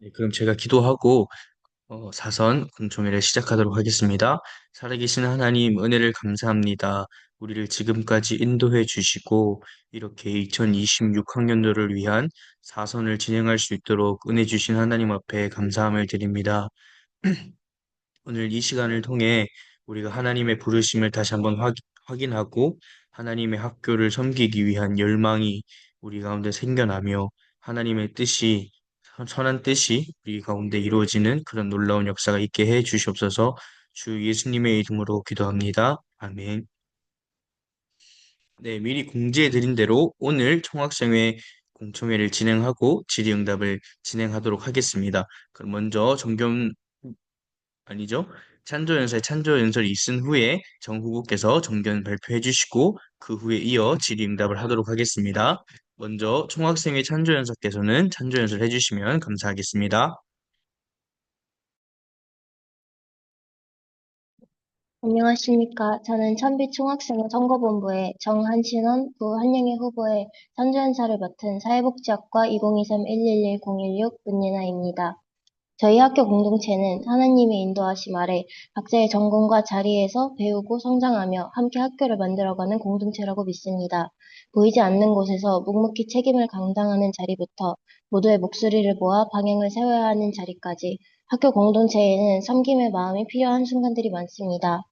네, 그럼 제가 기도하고 사선 금총회를 시작하도록 하겠습니다. 살아계신 하나님, 은혜를 감사합니다. 우리를 지금까지 인도해 주시고 이렇게 2026학년도를 위한 사선을 진행할 수 있도록 은혜 주신 하나님 앞에 감사함을 드립니다. 오늘 이 시간을 통해 우리가 하나님의 부르심을 다시 한번 확인하고 하나님의 학교를 섬기기 위한 열망이 우리 가운데 생겨나며 하나님의 뜻이 선한 뜻이 우리 가운데 이루어지는 그런 놀라운 역사가 있게 해 주시옵소서. 주 예수님의 이름으로 기도합니다. 아멘. 네, 미리 공지해 드린 대로 오늘 총학생회 공청회를 진행하고 질의응답을 진행하도록 하겠습니다. 그럼 먼저 아니죠. 찬조 연설이 있은 후에 정 후보께서 정견 발표해 주시고 그 후에 이어 질의응답을 하도록 하겠습니다. 먼저 총학생회 찬조 연설께서는 찬조 연설 해주시면 감사하겠습니다. 안녕하십니까. 저는 천비총학생회 선거본부의 정한신원 부한영애 후보의 선조연사를 맡은 사회복지학과 2023-111-016 문예나입니다. 저희 학교 공동체는 하나님의 인도하심 아래 각자의 전공과 자리에서 배우고 성장하며 함께 학교를 만들어가는 공동체라고 믿습니다. 보이지 않는 곳에서 묵묵히 책임을 감당하는 자리부터 모두의 목소리를 모아 방향을 세워야 하는 자리까지 학교 공동체에는 섬김의 마음이 필요한 순간들이 많습니다.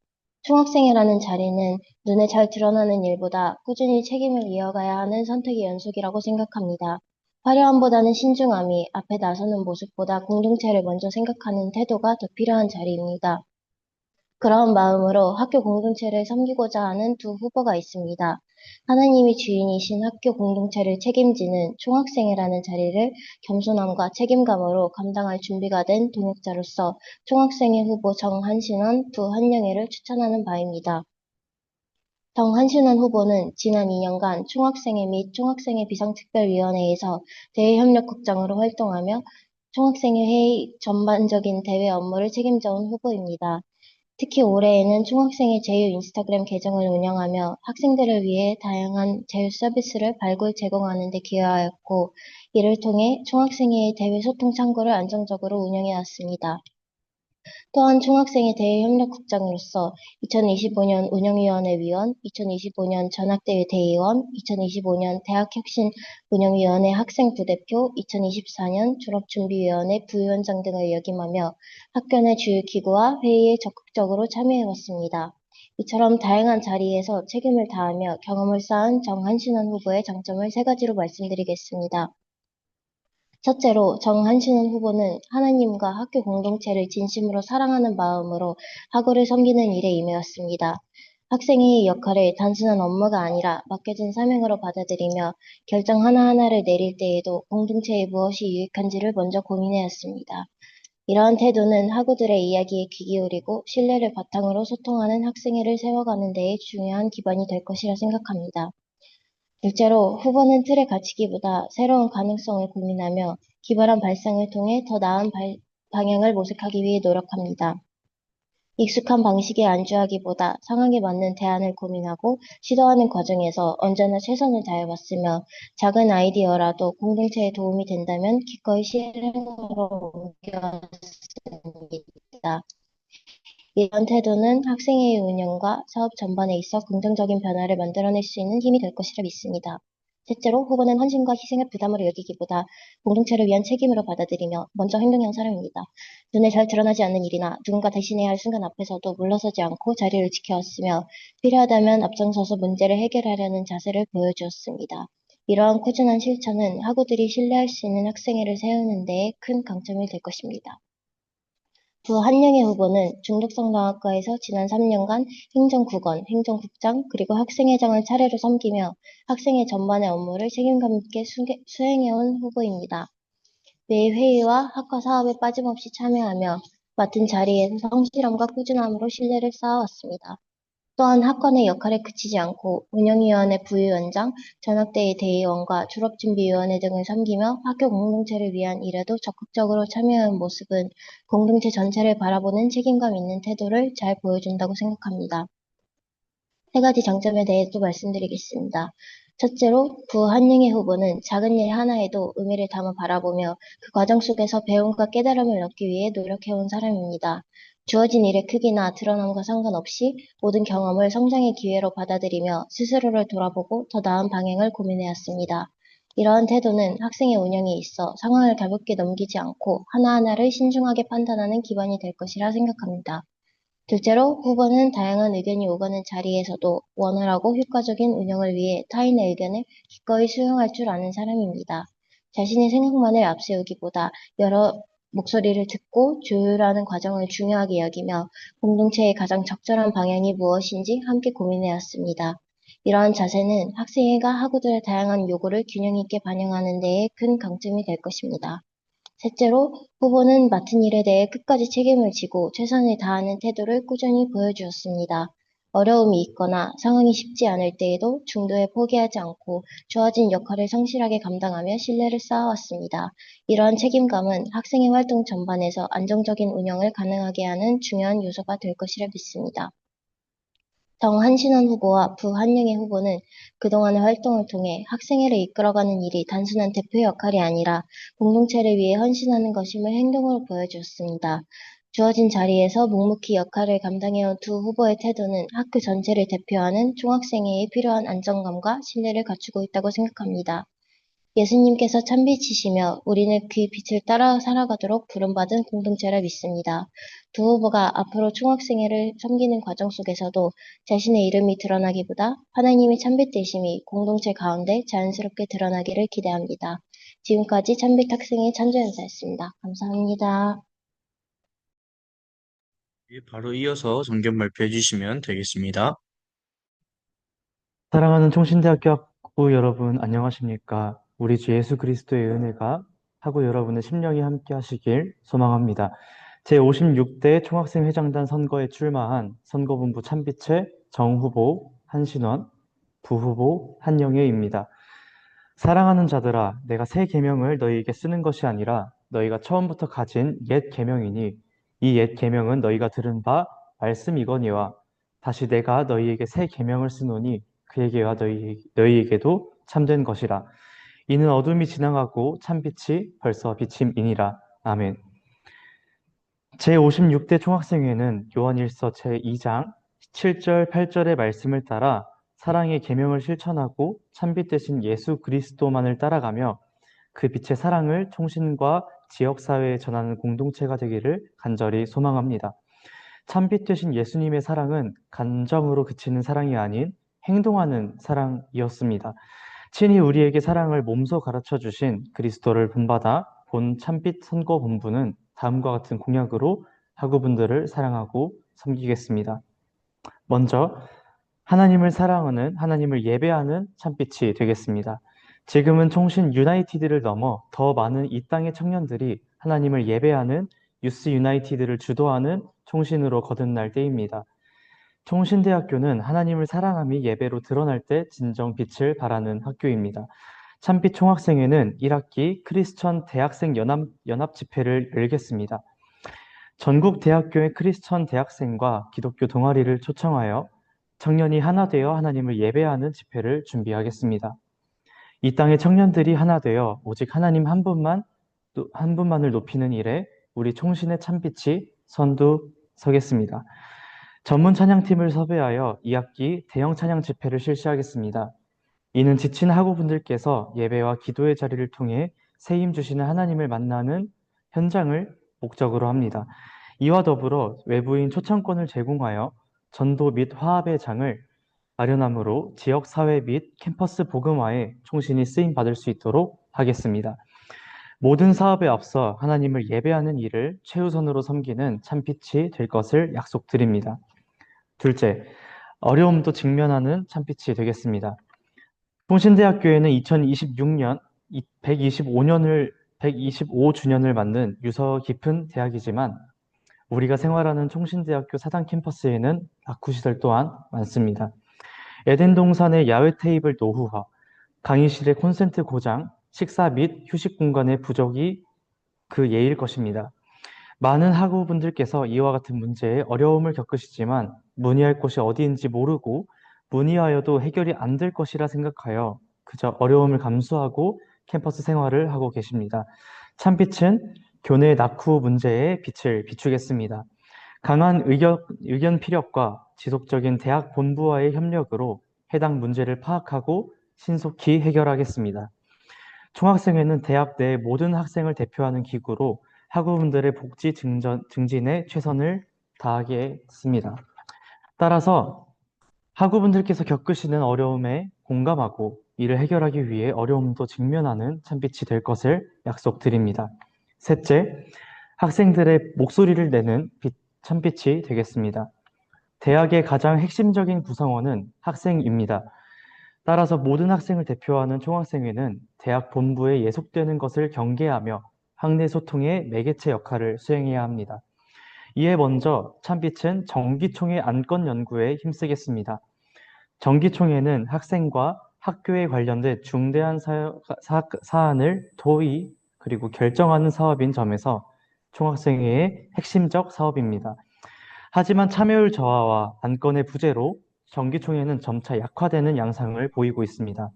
총학생회라는 자리는 눈에 잘 드러나는 일보다 꾸준히 책임을 이어가야 하는 선택의 연속이라고 생각합니다. 화려함보다는 신중함이 앞에 나서는 모습보다 공동체를 먼저 생각하는 태도가 더 필요한 자리입니다. 그런 마음으로 학교 공동체를 섬기고자 하는 두 후보가 있습니다. 하나님이 주인이신 학교 공동체를 책임지는 총학생회라는 자리를 겸손함과 책임감으로 감당할 준비가 된 동역자로서 총학생회 후보 정한신원, 부한영애를 추천하는 바입니다. 정한신원 후보는 지난 2년간 총학생회 및 총학생회 비상특별위원회에서 대외협력국장으로 활동하며 총학생회 회의 전반적인 대외 업무를 책임져온 후보입니다. 특히 올해에는 총학생회 제휴 인스타그램 계정을 운영하며 학생들을 위해 다양한 제휴 서비스를 발굴 제공하는 데 기여하였고, 이를 통해 총학생회의 대외 소통 창구를 안정적으로 운영해 왔습니다. 또한 총학생회 대외협력국장으로서 2025년 운영위원회 위원, 2025년 전학대회 대의원, 2025년 대학혁신 운영위원회 학생부대표, 2024년 졸업준비위원회 부위원장 등을 역임하며 학교 내 주요 기구와 회의에 적극적으로 참여해왔습니다. 이처럼 다양한 자리에서 책임을 다하며 경험을 쌓은 정한신원 후보의 장점을 세 가지로 말씀드리겠습니다. 첫째로 정한신은 후보는 하나님과 학교 공동체를 진심으로 사랑하는 마음으로 학우를 섬기는 일에 임해왔습니다. 학생의 역할을 단순한 업무가 아니라 맡겨진 사명으로 받아들이며 결정 하나하나를 내릴 때에도 공동체에 무엇이 유익한지를 먼저 고민해왔습니다. 이러한 태도는 학우들의 이야기에 귀 기울이고 신뢰를 바탕으로 소통하는 학생회를 세워가는 데에 중요한 기반이 될 것이라 생각합니다. 둘째로 후보는 틀에 갇히기보다 새로운 가능성을 고민하며 기발한 발상을 통해 더 나은 방향을 모색하기 위해 노력합니다. 익숙한 방식에 안주하기보다 상황에 맞는 대안을 고민하고 시도하는 과정에서 언제나 최선을 다해왔으며 작은 아이디어라도 공동체에 도움이 된다면 기꺼이 실행으로 옮겨왔습니다. 이런 태도는 학생회의 운영과 사업 전반에 있어 긍정적인 변화를 만들어낼 수 있는 힘이 될 것이라 믿습니다. 셋째로 후보는 헌신과 희생을 부담으로 여기기보다 공동체를 위한 책임으로 받아들이며 먼저 행동한 사람입니다. 눈에 잘 드러나지 않는 일이나 누군가 대신해야 할 순간 앞에서도 물러서지 않고 자리를 지켜왔으며 필요하다면 앞장서서 문제를 해결하려는 자세를 보여주었습니다. 이러한 꾸준한 실천은 학우들이 신뢰할 수 있는 학생회를 세우는 데에 큰 강점이 될 것입니다. 부한영애 후보는 중독성당학과에서 지난 3년간 행정국원, 행정국장, 그리고 학생회장을 차례로 섬기며 학생회 전반의 업무를 책임감 있게 수행해온 후보입니다. 매 회의와 학과 사업에 빠짐없이 참여하며 맡은 자리에서 성실함과 꾸준함으로 신뢰를 쌓아왔습니다. 또한 학과 내 역할에 그치지 않고 운영위원회 부위원장, 전학대회 대의원과 졸업준비위원회 등을 섬기며 학교 공동체를 위한 일에도 적극적으로 참여한 모습은 공동체 전체를 바라보는 책임감 있는 태도를 잘 보여준다고 생각합니다. 세 가지 장점에 대해 또 말씀드리겠습니다. 첫째로, 부한영애 후보는 작은 일 하나에도 의미를 담아 바라보며 그 과정 속에서 배움과 깨달음을 얻기 위해 노력해온 사람입니다. 주어진 일의 크기나 드러남과 상관없이 모든 경험을 성장의 기회로 받아들이며 스스로를 돌아보고 더 나은 방향을 고민해왔습니다. 이러한 태도는 학생의 운영에 있어 상황을 가볍게 넘기지 않고 하나하나를 신중하게 판단하는 기반이 될 것이라 생각합니다. 둘째로, 후보는 다양한 의견이 오가는 자리에서도 원활하고 효과적인 운영을 위해 타인의 의견을 기꺼이 수용할 줄 아는 사람입니다. 자신의 생각만을 앞세우기보다 여러 목소리를 듣고 조율하는 과정을 중요하게 여기며 공동체의 가장 적절한 방향이 무엇인지 함께 고민해왔습니다. 이러한 자세는 학생회가 학우들의 다양한 요구를 균형 있게 반영하는 데에 큰 강점이 될 것입니다. 셋째로, 후보는 맡은 일에 대해 끝까지 책임을 지고 최선을 다하는 태도를 꾸준히 보여주었습니다. 어려움이 있거나 상황이 쉽지 않을 때에도 중도에 포기하지 않고 주어진 역할을 성실하게 감당하며 신뢰를 쌓아왔습니다. 이러한 책임감은 학생의 활동 전반에서 안정적인 운영을 가능하게 하는 중요한 요소가 될 것이라 믿습니다. 정한신원 후보와 부한영애 후보는 그동안의 활동을 통해 학생회를 이끌어가는 일이 단순한 대표 역할이 아니라 공동체를 위해 헌신하는 것임을 행동으로 보여주었습니다. 주어진 자리에서 묵묵히 역할을 감당해온 두 후보의 태도는 학교 전체를 대표하는 총학생회에 필요한 안정감과 신뢰를 갖추고 있다고 생각합니다. 예수님께서 참빛이시며 우리는 그 빛을 따라 살아가도록 부름받은 공동체라 믿습니다. 두 후보가 앞으로 총학생회를 섬기는 과정 속에서도 자신의 이름이 드러나기보다 하나님의 참빛 되심이 공동체 가운데 자연스럽게 드러나기를 기대합니다. 지금까지 참빛 학생회 찬조연사였습니다. 감사합니다. 예, 바로 이어서 정견 발표해 주시면 되겠습니다. 사랑하는 총신대학교 학부 여러분, 안녕하십니까? 우리 주 예수 그리스도의 은혜가 학우 여러분의 심령이 함께 하시길 소망합니다. 제56대 총학생회장단 선거에 출마한 선거본부 참빛의 정후보 한신원, 부후보 한영애입니다. 사랑하는 자들아, 내가 새 계명을 너희에게 쓰는 것이 아니라 너희가 처음부터 가진 옛 계명이니 이 옛 계명은 너희가 들은 바 말씀이거니와 다시 내가 너희에게 새 계명을 쓰노니 그에게와 너희에게도 참된 것이라. 이는 어둠이 지나가고 참빛이 벌써 비침이니라. 아멘. 제56대 총학생회는 요한일서 제2장 7절, 8절의 말씀을 따라 사랑의 계명을 실천하고 참빛 되신 예수 그리스도만을 따라가며 그 빛의 사랑을 총신과 지역사회에 전하는 공동체가 되기를 간절히 소망합니다. 참빛 되신 예수님의 사랑은 감정으로 그치는 사랑이 아닌 행동하는 사랑이었습니다. 친히 우리에게 사랑을 몸소 가르쳐 주신 그리스도를 본받아 본 참빛 선거본부는 다음과 같은 공약으로 학우분들을 사랑하고 섬기겠습니다. 먼저 하나님을 사랑하는, 하나님을 예배하는 참빛이 되겠습니다. 지금은 총신 유나이티드를 넘어 더 많은 이 땅의 청년들이 하나님을 예배하는 유스 유나이티드를 주도하는 총신으로 거듭날 때입니다. 총신대학교는 하나님을 사랑함이 예배로 드러날 때 진정 빛을 발하는 학교입니다. 참빛 총학생회는 1학기 크리스천 대학생 연합 집회를 열겠습니다. 전국 대학교의 크리스천 대학생과 기독교 동아리를 초청하여 청년이 하나 되어 하나님을 예배하는 집회를 준비하겠습니다. 이 땅의 청년들이 하나 되어 오직 하나님 한 분만을 높이는 일에 우리 총신의 참빛이 선두서겠습니다. 전문 찬양팀을 섭외하여 2학기 대형 찬양 집회를 실시하겠습니다. 이는 지친 학우분들께서 예배와 기도의 자리를 통해 새 힘 주시는 하나님을 만나는 현장을 목적으로 합니다. 이와 더불어 외부인 초청권을 제공하여 전도 및 화합의 장을 마련함으로 지역사회 및 캠퍼스 복음화에 총신이 쓰임받을 수 있도록 하겠습니다. 모든 사업에 앞서 하나님을 예배하는 일을 최우선으로 섬기는 참빛이 될 것을 약속드립니다. 둘째, 어려움도 직면하는 참빛이 되겠습니다. 통신대학교에는 2026년 125주년을 맞는 유서 깊은 대학이지만 우리가 생활하는 총신대학교 사당 캠퍼스에는 다큐시설 또한 많습니다. 에덴 동산의 야외 테이블 노후화, 강의실의 콘센트 고장, 식사 및 휴식 공간의 부족이 그 예일 것입니다. 많은 학우분들께서 이와 같은 문제에 어려움을 겪으시지만 문의할 곳이 어디인지 모르고 문의하여도 해결이 안 될 것이라 생각하여 그저 어려움을 감수하고 캠퍼스 생활을 하고 계십니다. 참빛은 교내 낙후 문제에 빛을 비추겠습니다. 강한 의견 피력과 지속적인 대학 본부와의 협력으로 해당 문제를 파악하고 신속히 해결하겠습니다. 총학생회는 대학 내 모든 학생을 대표하는 기구로 학우분들의 복지 증진에 최선을 다하겠습니다. 따라서 학우분들께서 겪으시는 어려움에 공감하고 이를 해결하기 위해 어려움도 직면하는 참빛이 될 것을 약속드립니다. 셋째, 학생들의 목소리를 내는 참빛이 되겠습니다. 대학의 가장 핵심적인 구성원은 학생입니다. 따라서 모든 학생을 대표하는 총학생회는 대학 본부에 예속되는 것을 경계하며 학내 소통의 매개체 역할을 수행해야 합니다. 이에 먼저 참빛은 정기총회 안건 연구에 힘쓰겠습니다. 정기총회는 학생과 학교에 관련된 중대한 사안을 도의 그리고 결정하는 사업인 점에서 총학생회의 핵심적 사업입니다. 하지만 참여율 저하와 안건의 부재로 정기총회는 점차 약화되는 양상을 보이고 있습니다.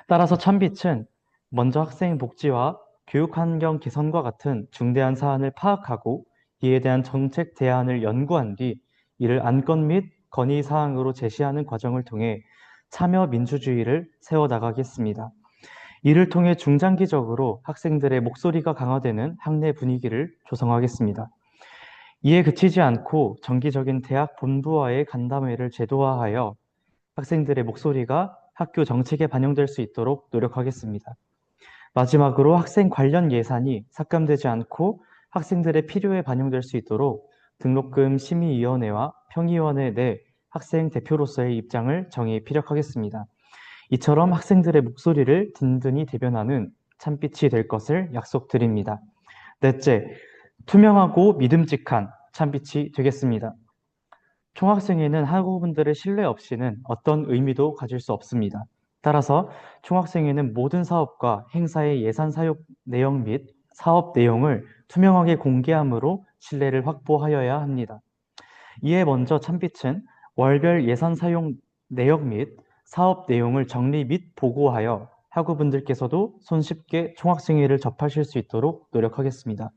따라서 참빛은 먼저 학생 복지와 교육 환경 개선과 같은 중대한 사안을 파악하고 이에 대한 정책 대안을 연구한 뒤 이를 안건 및 건의 사항으로 제시하는 과정을 통해 참여 민주주의를 세워나가겠습니다. 이를 통해 중장기적으로 학생들의 목소리가 강화되는 학내 분위기를 조성하겠습니다. 이에 그치지 않고 정기적인 대학 본부와의 간담회를 제도화하여 학생들의 목소리가 학교 정책에 반영될 수 있도록 노력하겠습니다. 마지막으로 학생 관련 예산이 삭감되지 않고 학생들의 필요에 반영될 수 있도록 등록금 심의위원회와 평의위원회 내 학생 대표로서의 입장을 정해 피력하겠습니다. 이처럼 학생들의 목소리를 든든히 대변하는 참빛이 될 것을 약속드립니다. 넷째, 투명하고 믿음직한 참빛이 되겠습니다. 총학생회는 학우분들의 신뢰 없이는 어떤 의미도 가질 수 없습니다. 따라서 총학생회는 모든 사업과 행사의 예산 사용 내용 및 사업 내용을 투명하게 공개함으로 신뢰를 확보하여야 합니다. 이에 먼저 참빛은 월별 예산 사용 내역 및 사업 내용을 정리 및 보고하여 학우분들께서도 손쉽게 총학생회를 접하실 수 있도록 노력하겠습니다.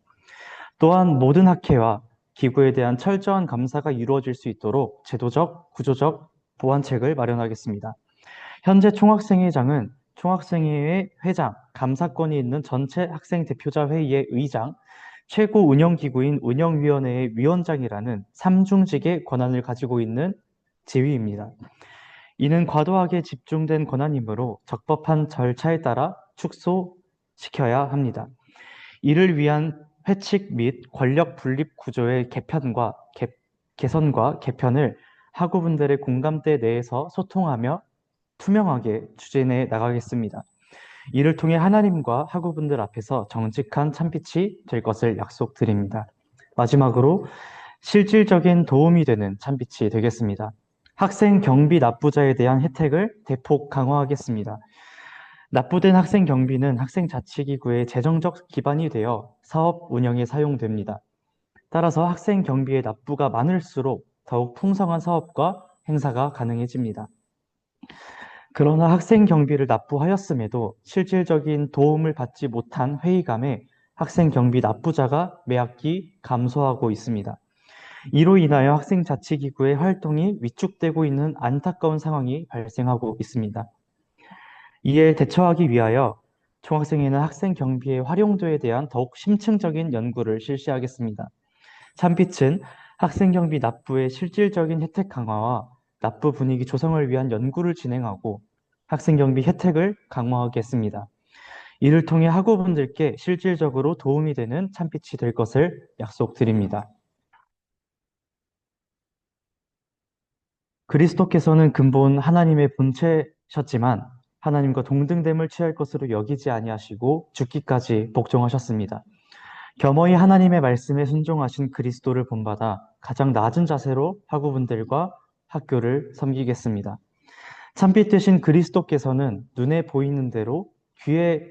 또한 모든 학회와 기구에 대한 철저한 감사가 이루어질 수 있도록 제도적, 구조적 보완책을 마련하겠습니다. 현재 총학생회장은 총학생회의 회장, 감사권이 있는 전체 학생대표자 회의의 의장, 최고 운영기구인 운영위원회의 위원장이라는 삼중직의 권한을 가지고 있는 지위입니다. 이는 과도하게 집중된 권한이므로 적법한 절차에 따라 축소시켜야 합니다. 이를 위한 회칙 및 권력 분립 구조의 개선과 개편을 학우분들의 공감대 내에서 소통하며 투명하게 추진해 나가겠습니다. 이를 통해 하나님과 학우분들 앞에서 정직한 참빛이 될 것을 약속드립니다. 마지막으로 실질적인 도움이 되는 참빛이 되겠습니다. 학생 경비 납부자에 대한 혜택을 대폭 강화하겠습니다. 납부된 학생 경비는 학생 자치기구의 재정적 기반이 되어 사업 운영에 사용됩니다. 따라서 학생 경비의 납부가 많을수록 더욱 풍성한 사업과 행사가 가능해집니다. 그러나 학생 경비를 납부하였음에도 실질적인 도움을 받지 못한 회의감에 학생 경비 납부자가 매학기 감소하고 있습니다. 이로 인하여 학생 자치기구의 활동이 위축되고 있는 안타까운 상황이 발생하고 있습니다. 이에 대처하기 위하여 총학생회는 학생 경비의 활용도에 대한 더욱 심층적인 연구를 실시하겠습니다. 참빛은 학생 경비 납부의 실질적인 혜택 강화와 납부 분위기 조성을 위한 연구를 진행하고 학생 경비 혜택을 강화하겠습니다. 이를 통해 학우분들께 실질적으로 도움이 되는 참빛이 될 것을 약속드립니다. 그리스도께서는 근본 하나님의 본체셨지만 하나님과 동등됨을 취할 것으로 여기지 아니하시고 죽기까지 복종하셨습니다. 겸허히 하나님의 말씀에 순종하신 그리스도를 본받아 가장 낮은 자세로 학우분들과 학교를 섬기겠습니다. 참빛 되신 그리스도께서는 눈에 보이는 대로 귀에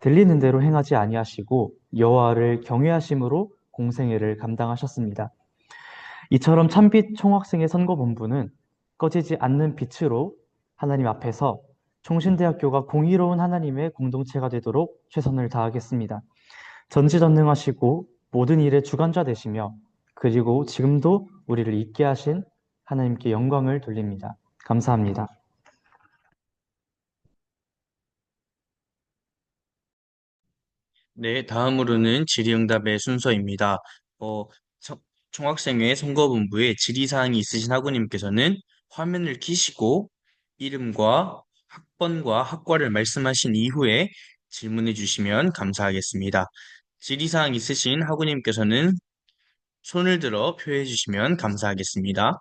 들리는 대로 행하지 아니하시고 여호와를 경외하심으로 공생애를 감당하셨습니다. 이처럼 참빛 총학생의 선거본부는 꺼지지 않는 빛으로 하나님 앞에서 총신대학교가 공의로운 하나님의 공동체가 되도록 최선을 다하겠습니다. 전지전능하시고 모든 일의 주관자 되시며 그리고 지금도 우리를 있게 하신 하나님께 영광을 돌립니다. 감사합니다. 네, 다음으로는 질의응답의 순서입니다. 어, 서- 총학생회 선거본부에 질의사항이 있으신 학우님께서는 화면을 켜시고 이름과 학번과 학과를 말씀하신 이후에 질문해 주시면 감사하겠습니다. 질의사항 있으신 학우님께서는 손을 들어 표해 주시면 감사하겠습니다.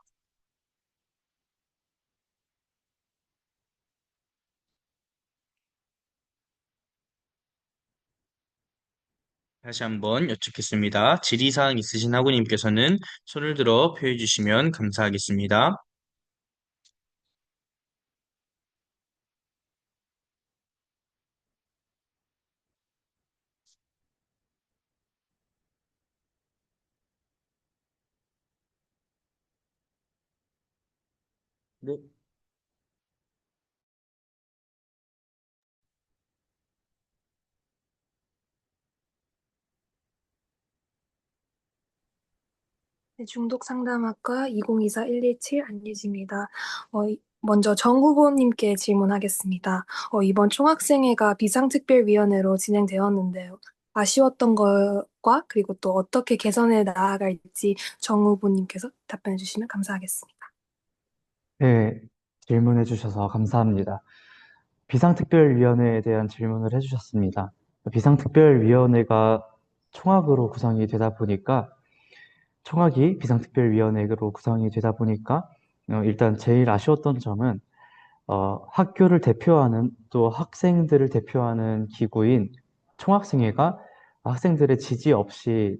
다시 한번 여쭙겠습니다. 질의사항 있으신 학우님께서는 손을 들어 표해 주시면 감사하겠습니다. 네. 네, 중독 상담학과 2024-117 안예지입니다. 먼저 정 후보님께 질문하겠습니다. 이번 총학생회가 비상특별위원회로 진행되었는데요. 아쉬웠던 것과 그리고 또 어떻게 개선해 나아갈지 정 후보님께서 답변해 주시면 감사하겠습니다. 네, 질문해 주셔서 감사합니다. 비상특별위원회에 대한 질문을 해주셨습니다. 비상특별위원회가 총학으로 구성이 되다 보니까 총학이 비상특별위원회로 구성이 되다 보니까 일단 제일 아쉬웠던 점은 학교를 대표하는 또 학생들을 대표하는 기구인 총학생회가 학생들의 지지 없이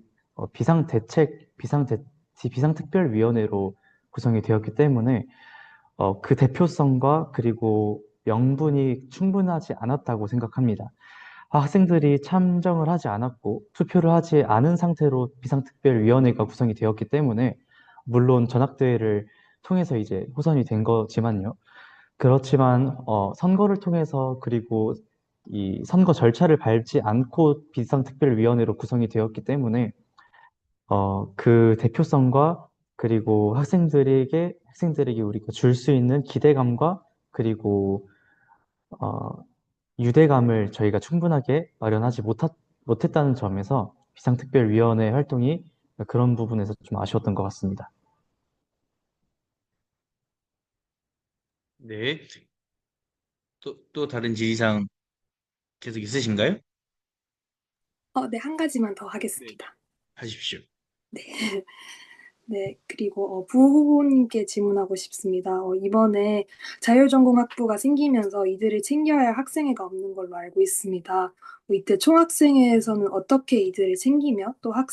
비상특별위원회로 구성이 되었기 때문에 그 대표성과 그리고 명분이 충분하지 않았다고 생각합니다. 학생들이 참정을 하지 않았고 투표를 하지 않은 상태로 비상특별위원회가 구성이 되었기 때문에 물론 전학대회를 통해서 이제 호선이 된 거지만요. 그렇지만 선거를 통해서 그리고 이 선거 절차를 밟지 않고 비상특별위원회로 구성이 되었기 때문에 그 대표성과 그리고 학생들에게 우리가 줄 수 있는 기대감과 그리고 어, 유대감을 저희가 충분하게 마련하지 못했다는 점에서 비상특별위원회 활동이 그런 부분에서 좀 아쉬웠던 것 같습니다. 네. 또 다른 질의사항 계속 있으신가요? 네, 한 가지만 더 네. 하겠습니다. 하십시오. 네. 네, 그리고 부 후보님께 질문하고 싶습니다. 이번에 자율전공학부가 생기면서 이들을 챙겨야 할 학생회가 없는 걸로 알고 있습니다. 이때 총학생회에서는 어떻게 이들을 챙기며 또 학교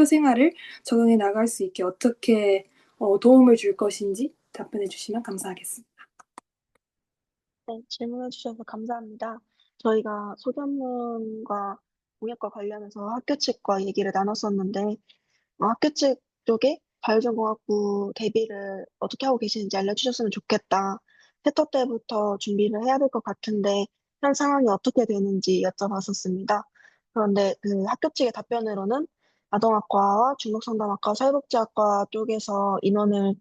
생활을 적응해 나갈 수 있게 어떻게 도움을 줄 것인지 답변해 주시면 감사하겠습니다. 네, 질문해 주셔서 감사합니다. 저희가 소견문과 공약과 관련해서 학교 측과 얘기를 나눴었는데, 학교 측 쪽에 자율전공학부 대비를 어떻게 하고 계시는지 알려주셨으면 좋겠다. 세터 때부터 준비를 해야 될 것 같은데, 현 상황이 어떻게 되는지 여쭤봤었습니다. 그런데 그 학교 측의 답변으로는 아동학과와 중독상담학과, 사회복지학과 쪽에서 인원을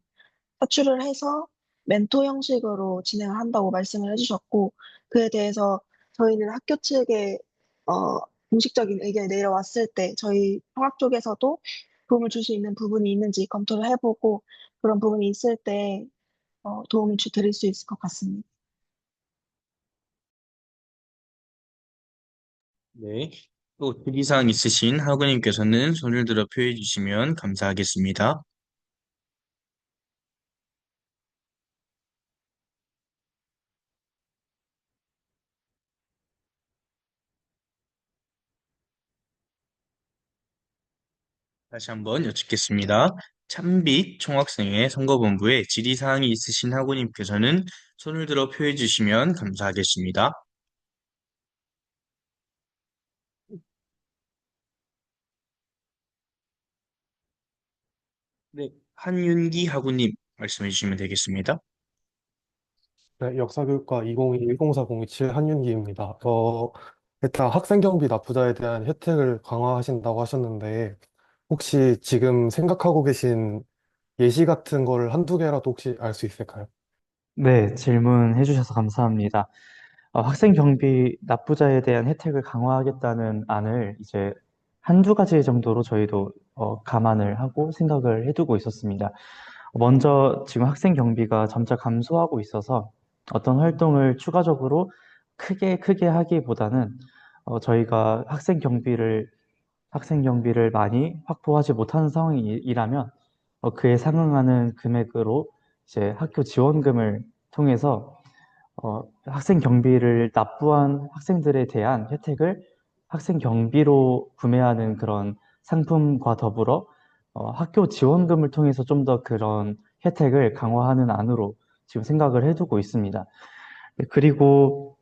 사출을 해서 멘토 형식으로 진행을 한다고 말씀을 해주셨고, 그에 대해서 저희는 학교 측에 어, 공식적인 의견이 내려왔을 때 저희 통합 쪽에서도 도움을 줄 수 있는 부분이 있는지 검토를 해보고 그런 부분이 있을 때 도움을 드릴 수 있을 것 같습니다. 네. 또 질의사항 있으신 학우님께서는 손을 들어 표해 주시면 감사하겠습니다. 다시 한번 여쭙겠습니다. 참빛 총학생회 선거본부에 질의사항이 있으신 학우님께서는 손을 들어 표해 주시면 감사하겠습니다. 네. 한윤기 학우님 말씀해 주시면 되겠습니다. 네, 역사교육과 2021-104027 한윤기입니다. 일단 학생 경비 납부자에 대한 혜택을 강화하신다고 하셨는데, 혹시 지금 생각하고 계신 예시 같은 걸 한두 개라도 혹시 알 수 있을까요? 네, 질문해 주셔서 감사합니다. 학생 경비 납부자에 대한 혜택을 강화하겠다는 안을 이제 한두 가지 정도로 저희도 감안을 하고 생각을 해두고 있었습니다. 먼저 지금 학생 경비가 점차 감소하고 있어서 어떤 활동을 추가적으로 크게 하기보다는 저희가 학생 경비를 많이 확보하지 못하는 상황이라면 그에 상응하는 금액으로 이제 학교 지원금을 통해서 학생 경비를 납부한 학생들에 대한 혜택을 학생 경비로 구매하는 그런 상품과 더불어 학교 지원금을 통해서 좀 더 그런 혜택을 강화하는 안으로 지금 생각을 해두고 있습니다. 네, 그리고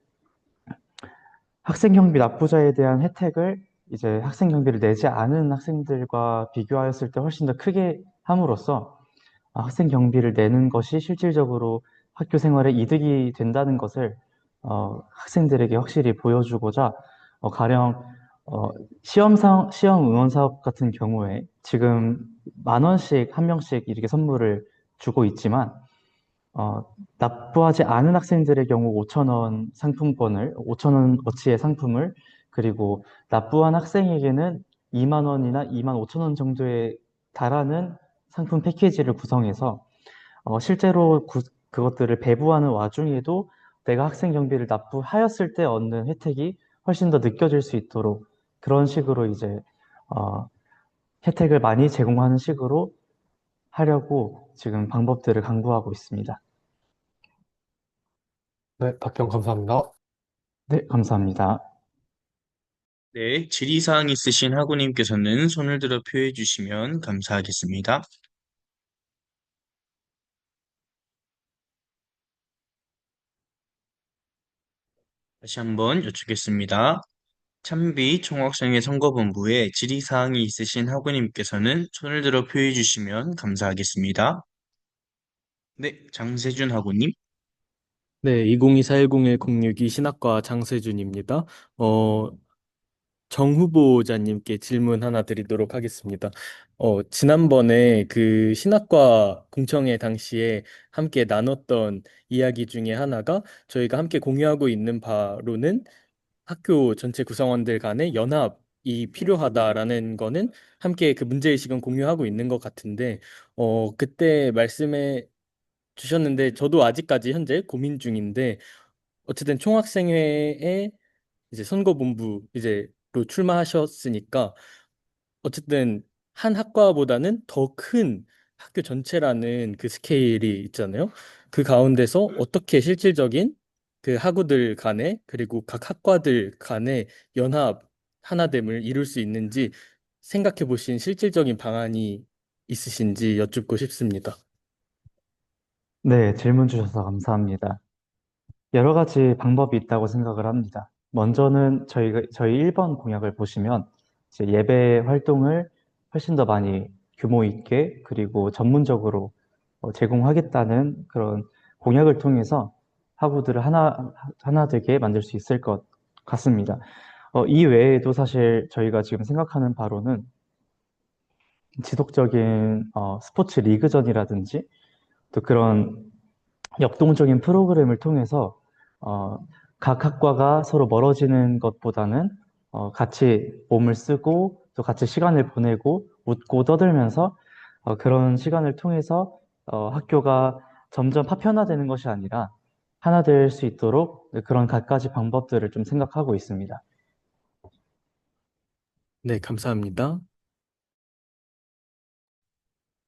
학생 경비 납부자에 대한 혜택을 이제 학생 경비를 내지 않은 학생들과 비교하였을 때 훨씬 더 크게 함으로써 학생 경비를 내는 것이 실질적으로 학교 생활에 이득이 된다는 것을 학생들에게 확실히 보여주고자 가령 어, 시험 응원 사업 같은 경우에 지금 10,000원씩 한 명씩 이렇게 선물을 주고 있지만 어, 납부하지 않은 학생들의 경우 5,000원 상품권을, 5,000원 어치의 상품을, 그리고 납부한 학생에게는 2만 원이나 2만 5천 원 정도에 달하는 상품 패키지를 구성해서 실제로 그것들을 배부하는 와중에도 내가 학생 경비를 납부하였을 때 얻는 혜택이 훨씬 더 느껴질 수 있도록 그런 식으로 이제 어, 혜택을 많이 제공하는 식으로 하려고 지금 방법들을 강구하고 있습니다. 네, 답변 감사합니다. 네, 감사합니다. 네, 질의사항 있으신 학우님께서는 손을 들어 표해 주시면 감사하겠습니다. 다시 한번 여쭙겠습니다. 참비 총학생회 선거본부에 질의사항이 있으신 학우님께서는 손을 들어 표해 주시면 감사하겠습니다. 네, 장세준 학우님. 네, 2024-101062 신학과 장세준입니다. 어, 정 후보자님께 질문 하나 드리도록 하겠습니다. 지난번에 그 신학과 공청회 당시에 함께 나눴던 이야기 중에 하나가 저희가 함께 공유하고 있는 바로는 학교 전체 구성원들 간의 연합이 필요하다라는 거는 함께 그 문제의식은 공유하고 있는 것 같은데, 그때 말씀해 주셨는데 저도 아직까지 현재 고민 중인데 어쨌든 총학생회에 이제 선거본부 이제로 출마하셨으니까 어쨌든 한 학과보다는 더 큰 학교 전체라는 그 스케일이 있잖아요. 그 가운데서 어떻게 실질적인 그 학우들 간에 그리고 각 학과들 간의 연합 하나됨을 이룰 수 있는지 생각해 보신 실질적인 방안이 있으신지 여쭙고 싶습니다. 네, 질문 주셔서 감사합니다. 여러 가지 방법이 있다고 생각을 합니다. 먼저는 저희 1번 공약을 보시면 이제 예배 활동을 훨씬 더 많이 규모 있게 그리고 전문적으로 제공하겠다는 그런 공약을 통해서 학우들을 하나 되게 만들 수 있을 것 같습니다. 이 외에도 사실 저희가 지금 생각하는 바로는 지속적인 스포츠 리그전이라든지 또 그런 역동적인 프로그램을 통해서 어, 각 학과가 서로 멀어지는 것보다는 같이 몸을 쓰고 또 같이 시간을 보내고 웃고 떠들면서 그런 시간을 통해서 학교가 점점 파편화되는 것이 아니라 하나 될 수 있도록 그런 갖가지 방법들을 좀 생각하고 있습니다. 네, 감사합니다.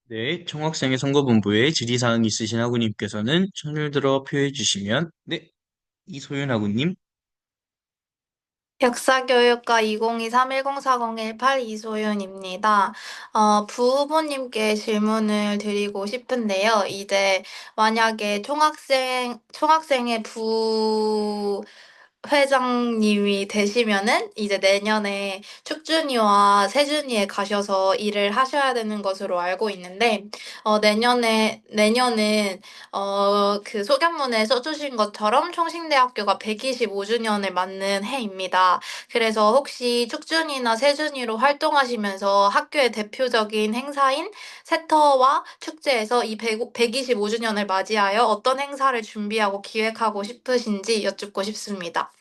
네, 총학생회 선거본부에 질의사항 있으신 학우님께서는 손을 들어 표해 주시면 네, 이소연 학우님. 역사교육과 2023-104018 이소윤입니다. 부 후보님께 질문을 드리고 싶은데요. 이제 만약에 총학생회 회장님이 되시면은 이제 내년에 축준이와 세준이에 가셔서 일을 하셔야 되는 것으로 알고 있는데, 내년은, 그 소견문에 써주신 것처럼 총신대학교가 125주년을 맞는 해입니다. 그래서 혹시 축준이나 세준이로 활동하시면서 학교의 대표적인 행사인 세터와 축제에서 이 125주년을 맞이하여 어떤 행사를 준비하고 기획하고 싶으신지 여쭙고 싶습니다.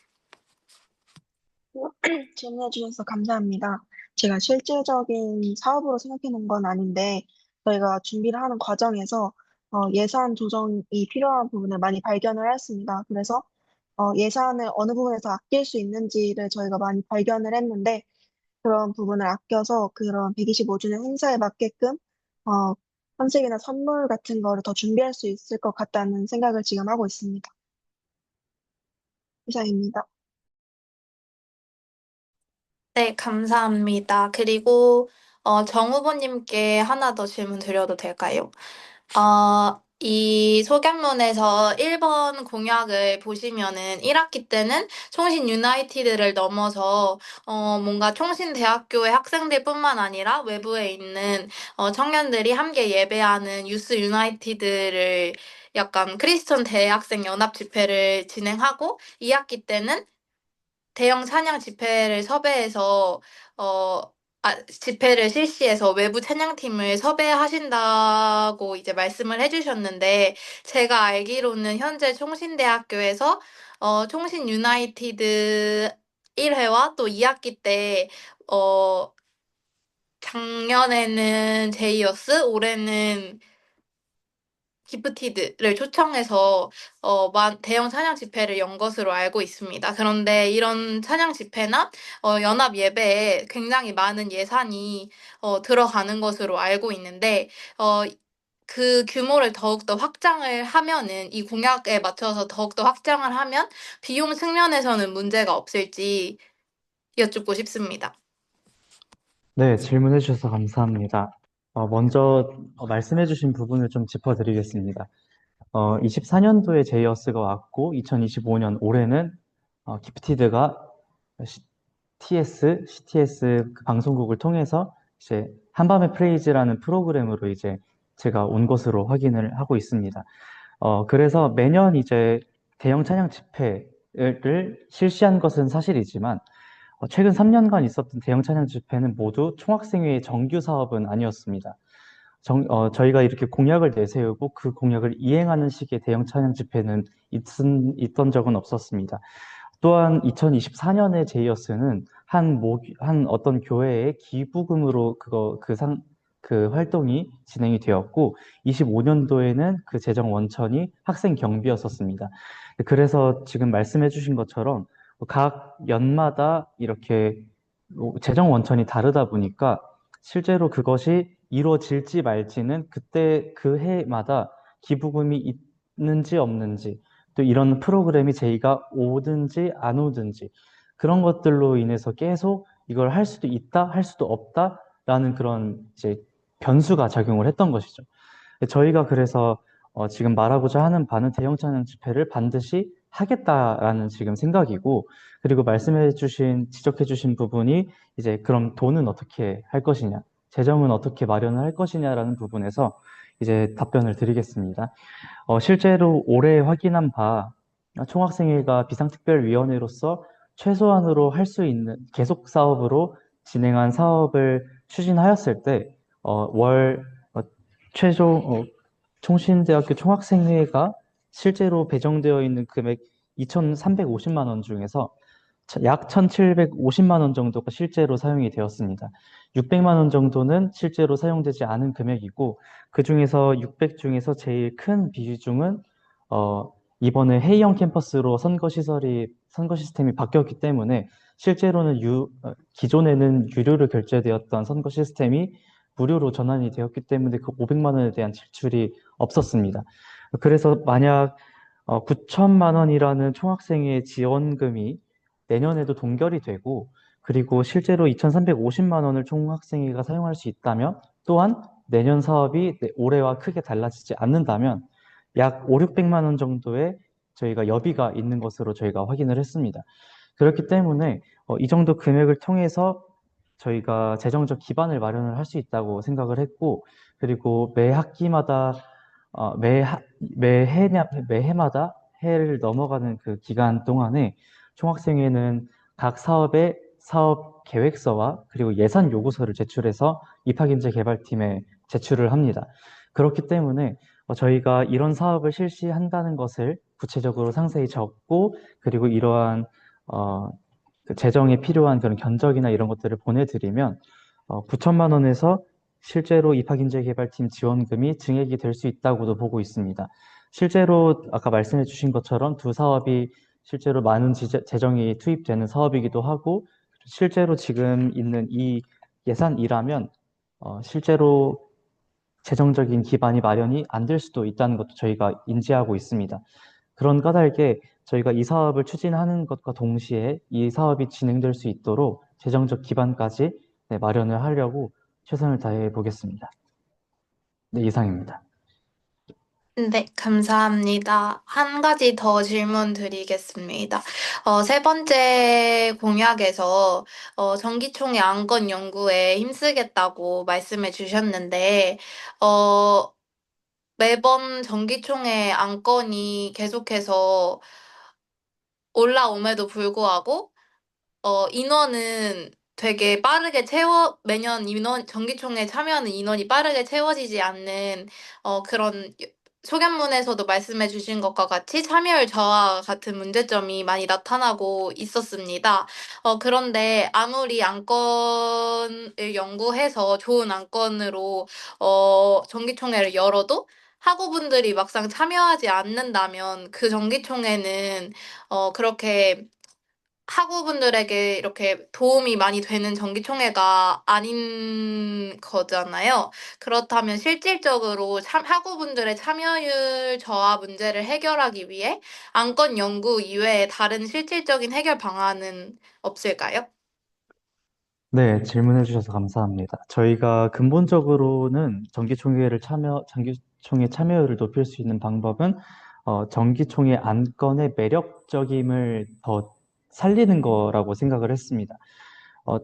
질문해 주셔서 감사합니다. 제가 실질적인 사업으로 생각해 놓은 건 아닌데, 저희가 준비를 하는 과정에서 예산 조정이 필요한 부분을 많이 발견을 했습니다. 그래서 예산을 어느 부분에서 아낄 수 있는지를 저희가 많이 발견을 했는데, 그런 부분을 아껴서 그런 125주년 행사에 맞게끔 어, 컨셉이나 선물 같은 거를 더 준비할 수 있을 것 같다는 생각을 지금 하고 있습니다. 이상입니다. 네, 감사합니다. 그리고 정 후보님께 하나 더 질문 드려도 될까요? 이 소개문에서 1번 공약을 보시면은 1학기 때는 총신 유나이티드를 넘어서 뭔가 총신 대학교의 학생들뿐만 아니라 외부에 있는 청년들이 함께 예배하는 유스 유나이티드를 약간 크리스천 대학생 연합 집회를 진행하고 2학기 때는 대형 찬양 집회를 섭외해서 어 집회를 실시해서 외부 찬양팀을 섭외하신다고 이제 말씀을 해주셨는데 제가 알기로는 현재 총신대학교에서 총신 유나이티드 1회와 또 2학기 때 어, 작년에는 제이어스, 올해는 기프티드를 초청해서 대형 찬양 집회를 연 것으로 알고 있습니다. 그런데 이런 찬양 집회나 연합 예배에 굉장히 많은 예산이 들어가는 것으로 알고 있는데 그 규모를 더욱더 확장을 하면은 이 공약에 맞춰서 더욱더 확장을 하면 비용 측면에서는 문제가 없을지 여쭙고 싶습니다. 네, 질문해 주셔서 감사합니다. 먼저 말씀해 주신 부분을 좀 짚어드리겠습니다. 24년도에 제이어스가 왔고 2025년 올해는 기프티드가 CTS 그 방송국을 통해서 이제 한밤의 프레이즈라는 프로그램으로 이제 제가 온 것으로 확인을 하고 있습니다. 그래서 매년 이제 대형 찬양 집회를 실시한 것은 사실이지만 최근 3년간 있었던 대형 찬양 집회는 모두 총학생회의 정규 사업은 아니었습니다. 저희가 이렇게 공약을 내세우고 그 공약을 이행하는 식의 대형 찬양 집회는 있던 적은 없었습니다. 또한 2024년에 제이어스는 한 어떤 교회의 기부금으로 그 활동이 진행이 되었고, 25년도에는 그 재정 원천이 학생 경비였었습니다. 그래서 지금 말씀해 주신 것처럼 각 연마다 이렇게 재정 원천이 다르다 보니까 실제로 그것이 이루어질지 말지는 그때 그 해마다 기부금이 있는지 없는지 또 이런 프로그램이 제의가 오든지 안 오든지 그런 것들로 인해서 계속 이걸 할 수도 있다, 할 수도 없다라는 그런 이제 변수가 작용을 했던 것이죠. 저희가 그래서 지금 말하고자 하는 바는 대형 찬양 집회를 반드시 하겠다라는 지금 생각이고, 그리고 지적해 주신 부분이 이제 그럼 돈은 어떻게 할 것이냐, 재정은 어떻게 마련을 할 것이냐라는 부분에서 이제 답변을 드리겠습니다. 실제로 올해 확인한 바 총학생회가 비상특별위원회로서 최소한으로 할 수 있는 계속 사업으로 진행한 사업을 추진하였을 때 월 최종 총신대학교 총학생회가 실제로 배정되어 있는 금액 2,350만 원 중에서 약 1,750만 원 정도가 실제로 사용이 되었습니다. 600만 원 정도는 실제로 사용되지 않은 금액이고 그 중에서 600 중에서 제일 큰 비중은 이번에 회의형 캠퍼스로 선거 시스템이 바뀌었기 때문에 실제로는 기존에는 유료로 결제되었던 선거 시스템이 무료로 전환이 되었기 때문에 그 500만 원에 대한 지출이 없었습니다. 그래서 만약 9천만 원이라는 총학생의 지원금이 내년에도 동결이 되고 그리고 실제로 2,350만 원을 총학생회가 사용할 수 있다면 또한 내년 사업이 올해와 크게 달라지지 않는다면 약 5, 600만 원 정도의 저희가 여비가 있는 것으로 저희가 확인을 했습니다. 그렇기 때문에 이 정도 금액을 통해서 저희가 재정적 기반을 마련을 할 수 있다고 생각을 했고, 그리고 매 학기마다 매해마다 해를 넘어가는 그 기간 동안에 총학생회는 각 사업의 사업 계획서와 그리고 예산 요구서를 제출해서 입학인재 개발팀에 제출을 합니다. 그렇기 때문에 저희가 이런 사업을 실시한다는 것을 구체적으로 상세히 적고, 그리고 이러한 그 재정에 필요한 그런 견적이나 이런 것들을 보내드리면 9천만 원에서 실제로 입학인재개발팀 지원금이 증액이 될 수 있다고도 보고 있습니다. 실제로 아까 말씀해 주신 것처럼 두 사업이 실제로 많은 재정이 투입되는 사업이기도 하고, 실제로 지금 있는 이 예산이라면 실제로 재정적인 기반이 마련이 안 될 수도 있다는 것도 저희가 인지하고 있습니다. 그런 까닭에 저희가 이 사업을 추진하는 것과 동시에 이 사업이 진행될 수 있도록 재정적 기반까지 마련을 하려고 최선을 다해 보겠습니다. 네, 이상입니다. 네, 감사합니다. 한 가지 더 질문 드리겠습니다. 세 번째 공약에서 정기총회 안건 연구에 힘쓰겠다고 말씀해 주셨는데, 어, 매번 정기총회 안건이 계속해서 올라옴에도 불구하고 인원은 되게 빠르게 매년 정기총회에 참여하는 인원이 빠르게 채워지지 않는, 그런, 소견문에서도 말씀해 주신 것과 같이 참여율 저하 같은 문제점이 많이 나타나고 있었습니다. 그런데 아무리 안건을 연구해서 좋은 안건으로, 정기총회를 열어도 학우분들이 막상 참여하지 않는다면 그 정기총회는, 그렇게 학우분들에게 이렇게 도움이 많이 되는 정기총회가 아닌 거잖아요. 그렇다면 실질적으로 학우분들의 참여율 저하 문제를 해결하기 위해 안건 연구 이외에 다른 실질적인 해결 방안은 없을까요? 네, 질문해 주셔서 감사합니다. 저희가 근본적으로는 정기총회 참여율을 높일 수 있는 방법은 정기총회 안건의 매력적임을 더 살리는 거라고 생각을 했습니다.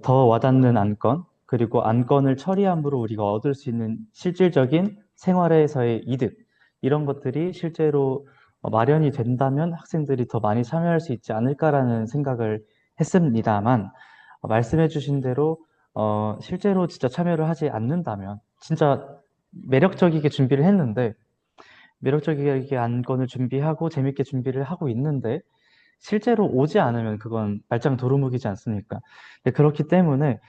더 와닿는 안건, 그리고 안건을 처리함으로 우리가 얻을 수 있는 실질적인 생활에서의 이득, 이런 것들이 실제로 마련이 된다면 학생들이 더 많이 참여할 수 있지 않을까라는 생각을 했습니다만, 말씀해 주신 대로 실제로 진짜 참여를 하지 않는다면, 진짜 매력적이게 준비를 했는데, 매력적이게 안건을 준비하고 재밌게 준비를 하고 있는데 실제로 오지 않으면 그건 말짱 도루묵이지 않습니까? 그렇기 때문에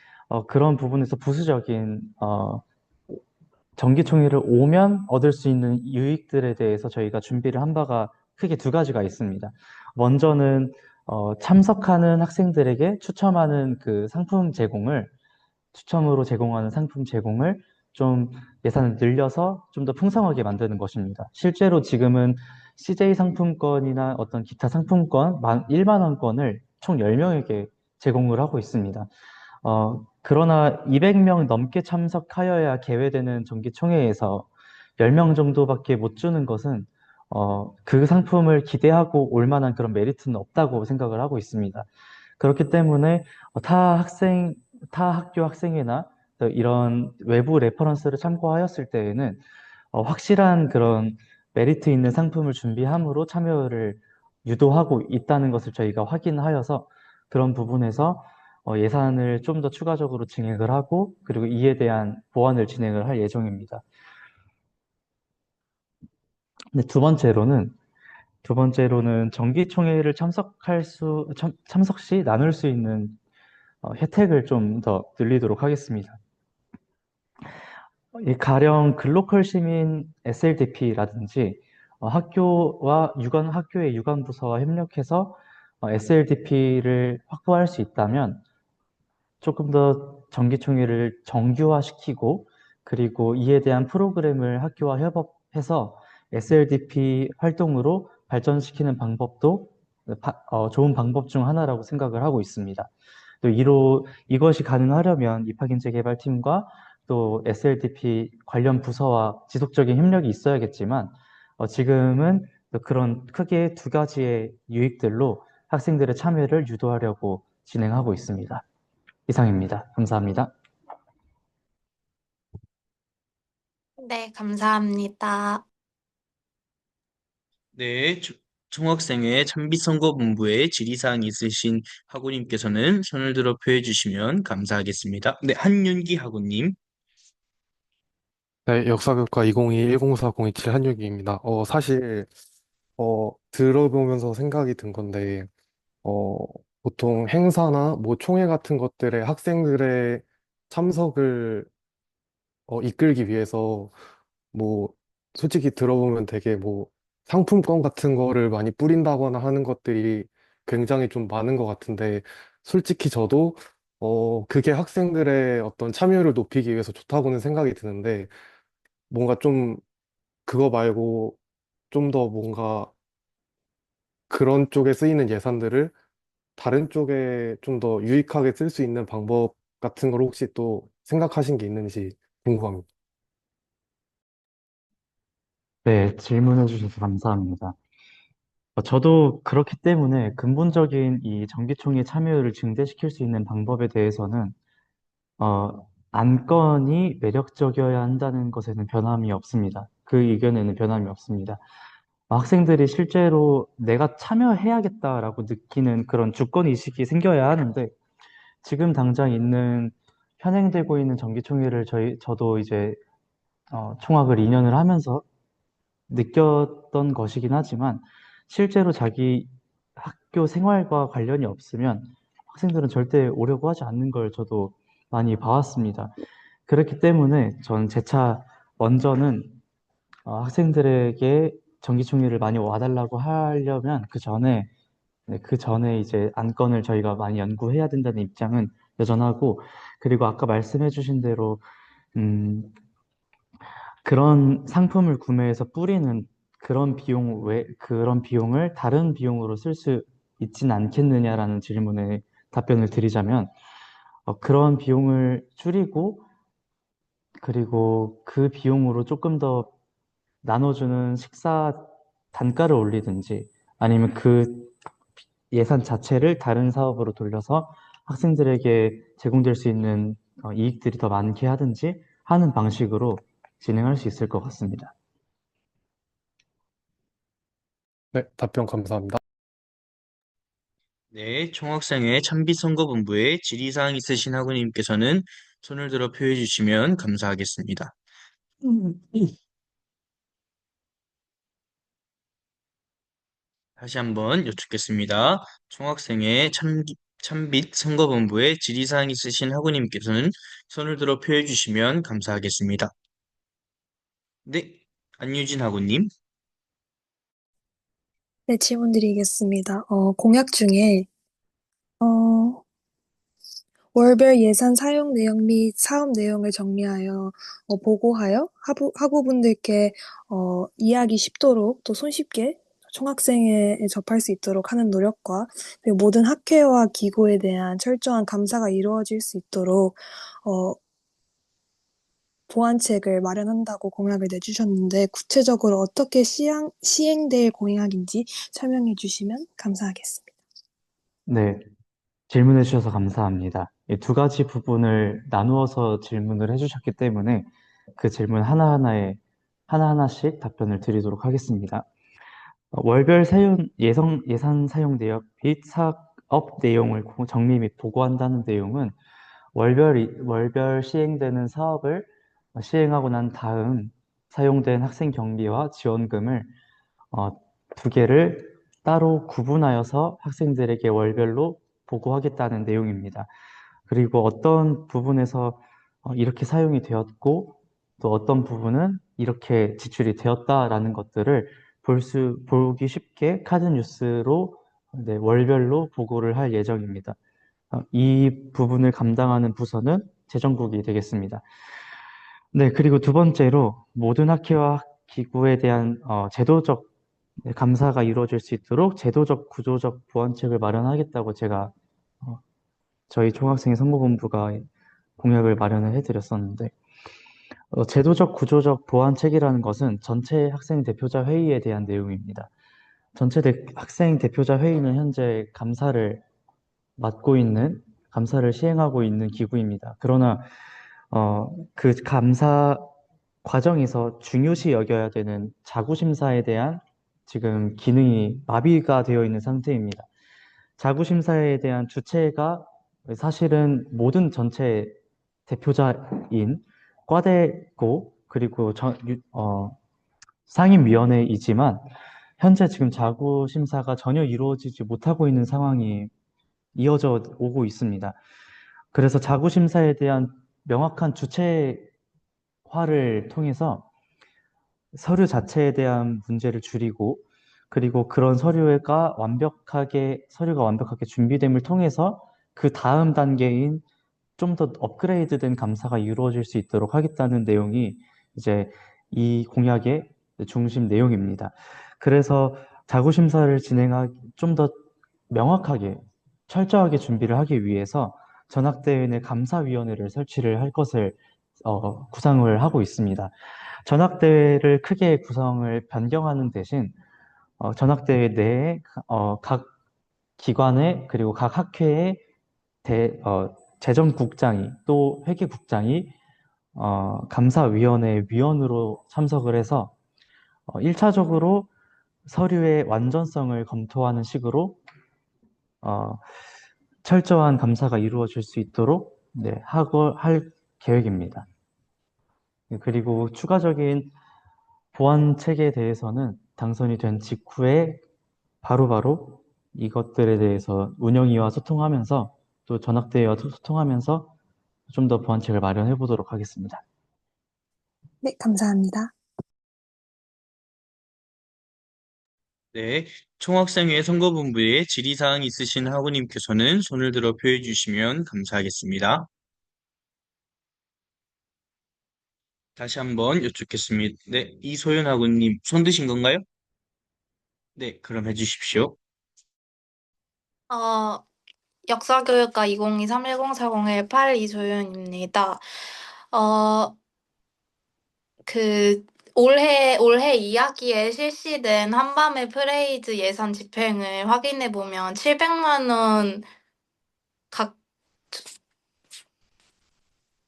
그런 부분에서 부수적인 정기총회를 오면 얻을 수 있는 유익들에 대해서 저희가 준비를 한 바가 크게 두 가지가 있습니다. 먼저는 참석하는 학생들에게 추첨하는 그 추첨으로 제공하는 상품 제공을 좀 예산을 늘려서 좀 더 풍성하게 만드는 것입니다. 실제로 지금은 CJ 상품권이나 어떤 기타 상품권 1만 원권을 총 10명에게 제공을 하고 있습니다. 그러나 200명 넘게 참석하여야 개회되는 정기총회에서 10명 정도밖에 못 주는 것은 그 상품을 기대하고 올 만한 그런 메리트는 없다고 생각을 하고 있습니다. 그렇기 때문에 타 학교 학생회나 또 이런 외부 레퍼런스를 참고하였을 때에는 확실한 그런 메리트 있는 상품을 준비함으로 참여를 유도하고 있다는 것을 저희가 확인하여서 그런 부분에서 예산을 좀 더 추가적으로 증액을 하고 그리고 이에 대한 보완을 진행을 할 예정입니다. 근데 두 번째로는 정기총회를 참석 시 나눌 수 있는 혜택을 좀 더 늘리도록 하겠습니다. 가령 글로컬 시민 SLDP라든지 학교의 유관부서와 협력해서 SLDP를 확보할 수 있다면 조금 더 정기총회를 정규화시키고 그리고 이에 대한 프로그램을 학교와 협업해서 SLDP 활동으로 발전시키는 방법도 좋은 방법 중 하나라고 생각을 하고 있습니다. 또 이것이 가능하려면 입학인재개발팀과 또 SLDP 관련 부서와 지속적인 협력이 있어야겠지만 지금은 그런 크게 두 가지의 유익들로 학생들의 참여를 유도하려고 진행하고 있습니다. 이상입니다. 감사합니다. 네, 감사합니다. 네, 총학생회 참비선거본부에 질의사항 있으신 학우님께서는 손을 들어 표해 주시면 감사하겠습니다. 네, 한윤기 학우님. 네, 역사교과 202104-027 한유기입니다. 사실, 들어보면서 생각이 든 건데, 어, 보통 행사나 뭐 총회 같은 것들에 학생들의 참석을 이끌기 위해서 뭐 솔직히 들어보면 되게 뭐 상품권 같은 거를 많이 뿌린다거나 하는 것들이 굉장히 좀 많은 것 같은데 솔직히 저도 그게 학생들의 어떤 참여를 높이기 위해서 좋다고는 생각이 드는데 뭔가 좀 그거 말고 좀 더 뭔가 그런 쪽에 쓰이는 예산들을 다른 쪽에 좀 더 유익하게 쓸 수 있는 방법 같은 걸 혹시 또 생각하신 게 있는지 궁금합니다. 네, 질문해 주셔서 감사합니다. 저도 그렇기 때문에 근본적인 이 정기총회 참여율을 증대시킬 수 있는 방법에 대해서는 안건이 매력적이어야 한다는 것에는 변함이 없습니다. 그 의견에는 변함이 없습니다. 학생들이 실제로 내가 참여해야겠다라고 느끼는 그런 주권의식이 생겨야 하는데, 지금 당장 있는, 현행되고 있는 정기총회를 저도 이제, 총학을 2년을 하면서 느꼈던 것이긴 하지만, 실제로 자기 학교 생활과 관련이 없으면 학생들은 절대 오려고 하지 않는 걸 저도 많이 봐왔습니다. 그렇기 때문에 전 재차 먼저는 학생들에게 정기총리를 많이 와달라고 하려면 그 전에 이제 안건을 저희가 많이 연구해야 된다는 입장은 여전하고, 그리고 아까 말씀해주신 대로 음, 그런 상품을 구매해서 뿌리는 그런 비용을 다른 비용으로 쓸 수 있진 않겠느냐라는 질문에 답변을 드리자면, 그런 비용을 줄이고, 그리고 그 비용으로 조금 더 나눠주는 식사 단가를 올리든지, 아니면 그 예산 자체를 다른 사업으로 돌려서 학생들에게 제공될 수 있는 이익들이 더 많게 하든지 하는 방식으로 진행할 수 있을 것 같습니다. 네, 답변 감사합니다. 네, 총학생회 참비선거본부에 질의사항 있으신 학우님께서는 손을 들어 표해 주시면 감사하겠습니다. 음. 다시 한번 여쭙겠습니다. 총학생회 참빛 선거본부에 질의사항 있으신 학우님께서는 손을 들어 표해 주시면 감사하겠습니다. 네, 안유진 학우님. 네, 질문 드리겠습니다. 공약 중에 어, 월별 예산 사용 내용 및 사업 내용을 정리하여 보고하여 학우분들께 이해하기 쉽도록 또 손쉽게 총학생회에 접할 수 있도록 하는 노력과 그리고 모든 학회와 기구에 대한 철저한 감사가 이루어질 수 있도록 어, 보완책을 마련한다고 공약을 내주셨는데 구체적으로 어떻게 시행될 공약인지 설명해 주시면 감사하겠습니다. 네, 질문해 주셔서 감사합니다. 이 두 가지 부분을 나누어서 질문을 해주셨기 때문에 그 질문 하나하나씩 답변을 드리도록 하겠습니다. 월별 예산 사용 내역 및 사업 내용을 정리 및 보고한다는 내용은 월별 시행되는 사업을 시행하고 난 다음 사용된 학생 경비와 지원금을 어, 두 개를 따로 구분하여서 학생들에게 월별로 보고하겠다는 내용입니다. 그리고 어떤 부분에서 이렇게 사용이 되었고, 또 어떤 부분은 이렇게 지출이 되었다라는 것들을 보기 쉽게 카드 뉴스로, 네, 월별로 보고를 할 예정입니다. 이 부분을 감당하는 부서는 재정국이 되겠습니다. 네, 그리고 두 번째로 모든 학회와 기구에 대한 제도적 감사가 이루어질 수 있도록 제도적, 구조적 보완책을 마련하겠다고 제가 저희 총학생회 선거본부가 공약을 마련을 해드렸었는데, 제도적, 구조적 보완책이라는 것은 전체 학생 대표자 회의에 대한 내용입니다. 학생 대표자 회의는 현재 감사를 시행하고 있는 기구입니다. 그러나 그 감사 과정에서 중요시 여겨야 되는 자구심사에 대한 지금 기능이 마비가 되어 있는 상태입니다. 자구심사에 대한 주체가 사실은 모든 전체 대표자인 과대고 그리고 상임위원회이지만 현재 지금 자구심사가 전혀 이루어지지 못하고 있는 상황이 이어져 오고 있습니다. 그래서 자구심사에 대한 명확한 주체화를 통해서 서류 자체에 대한 문제를 줄이고 그리고 그런 서류가 완벽하게 준비됨을 통해서 그 다음 단계인 좀 더 업그레이드된 감사가 이루어질 수 있도록 하겠다는 내용이 이제 이 공약의 중심 내용입니다. 그래서 자구심사를 좀 더 명확하게 철저하게 준비를 하기 위해서 전학대회 내 감사위원회를 설치를 할 것을 구상을 하고 있습니다. 전학대회를 크게 구성을 변경하는 대신 전학대회 내에 각 기관의 그리고 각 학회의 재정국장이 또 회계국장이 감사위원회 위원으로 참석을 해서 1차적으로 서류의 완전성을 검토하는 식으로 어, 철저한 감사가 이루어질 수 있도록 할 계획입니다. 그리고 추가적인 보안 체계에 대해서는 당선이 된 직후에 바로바로 이것들에 대해서 운영위와 소통하면서 또 전학대회와 소통하면서 좀 더 보완책을 마련해 보도록 하겠습니다. 네, 감사합니다. 네, 총학생회 선거본부에 질의사항 있으신 학우님께서는 손을 들어 표해 주시면 감사하겠습니다. 다시 한번 여쭙겠습니다. 네, 이소연 학우님 손 드신 건가요? 네, 그럼 해주십시오. 어, 역사교육과 2023-1040-18 이소윤입니다. 어, 그 올해 2학기에 실시된 한밤의 프레이즈 예산 집행을 확인해 보면 700만 원 각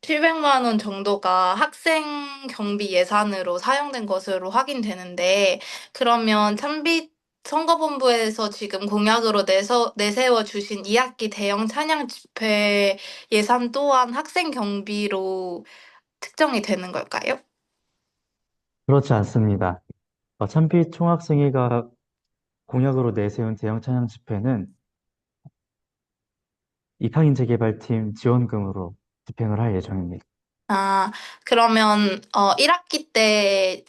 700만 원 정도가 학생 경비 예산으로 사용된 것으로 확인되는데, 그러면 참빛 선거본부에서 지금 공약으로 내세워 주신 2학기 대형 찬양 집회 예산 또한 학생 경비로 특정이 되는 걸까요? 그렇지 않습니다. 참빛 총학생회가 공약으로 내세운 대형 찬양 집회는 입학인재 개발팀 지원금으로 집행을 할 예정입니다. 아, 그러면 1학기 때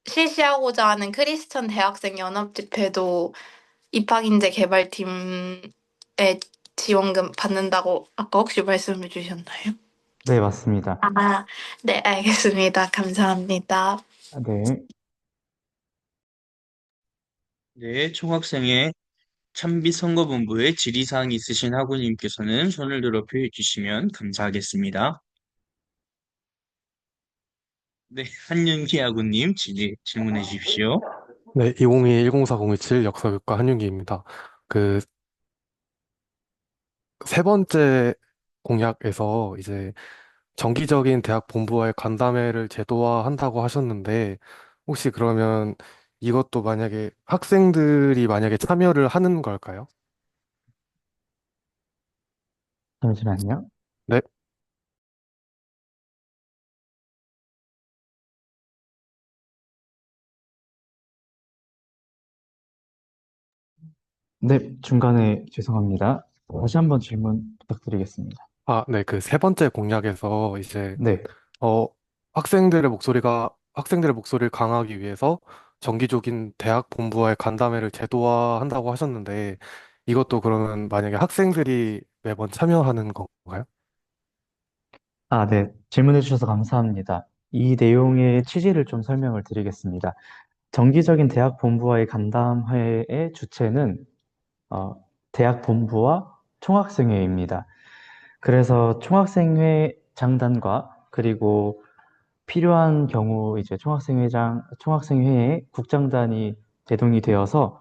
실시하고자 하는 크리스천 대학생 연합 집회도 입학인재 개발팀의 지원금 받는다고 아까 혹시 말씀해 주셨나요? 네, 맞습니다. 아, 네, 알겠습니다. 감사합니다. 네, 네, 총학생회 참빛 선거본부에 질의사항 있으신 학우님께서는 손을 들어 표해 주시면 감사하겠습니다. 네, 한윤기 학우님 질문해 주십시오. 네, 202104-027 역사교육과 한윤기입니다. 그 세 번째 공약에서 이제 정기적인 대학 본부와의 간담회를 제도화한다고 하셨는데 혹시 그러면 이것도 만약에 학생들이 만약에 참여를 하는 걸까요? 잠시만요. 네, 네, 중간에 죄송합니다. 다시 한번 질문 부탁드리겠습니다. 네, 그 세 번째 공약에서 이제 네, 어, 학생들의 목소리를 강화하기 위해서 정기적인 대학 본부와의 간담회를 제도화한다고 하셨는데 이것도 그러면 만약에 학생들이 매번 참여하는 건가요? 네, 질문해 주셔서 감사합니다. 이 내용의 취지를 좀 설명을 드리겠습니다. 정기적인 대학 본부와의 간담회의 주체는 어, 대학 본부와 총학생회입니다. 그래서 총학생회 장단과 그리고 필요한 경우 이제 총학생회의 국장단이 제동이 되어서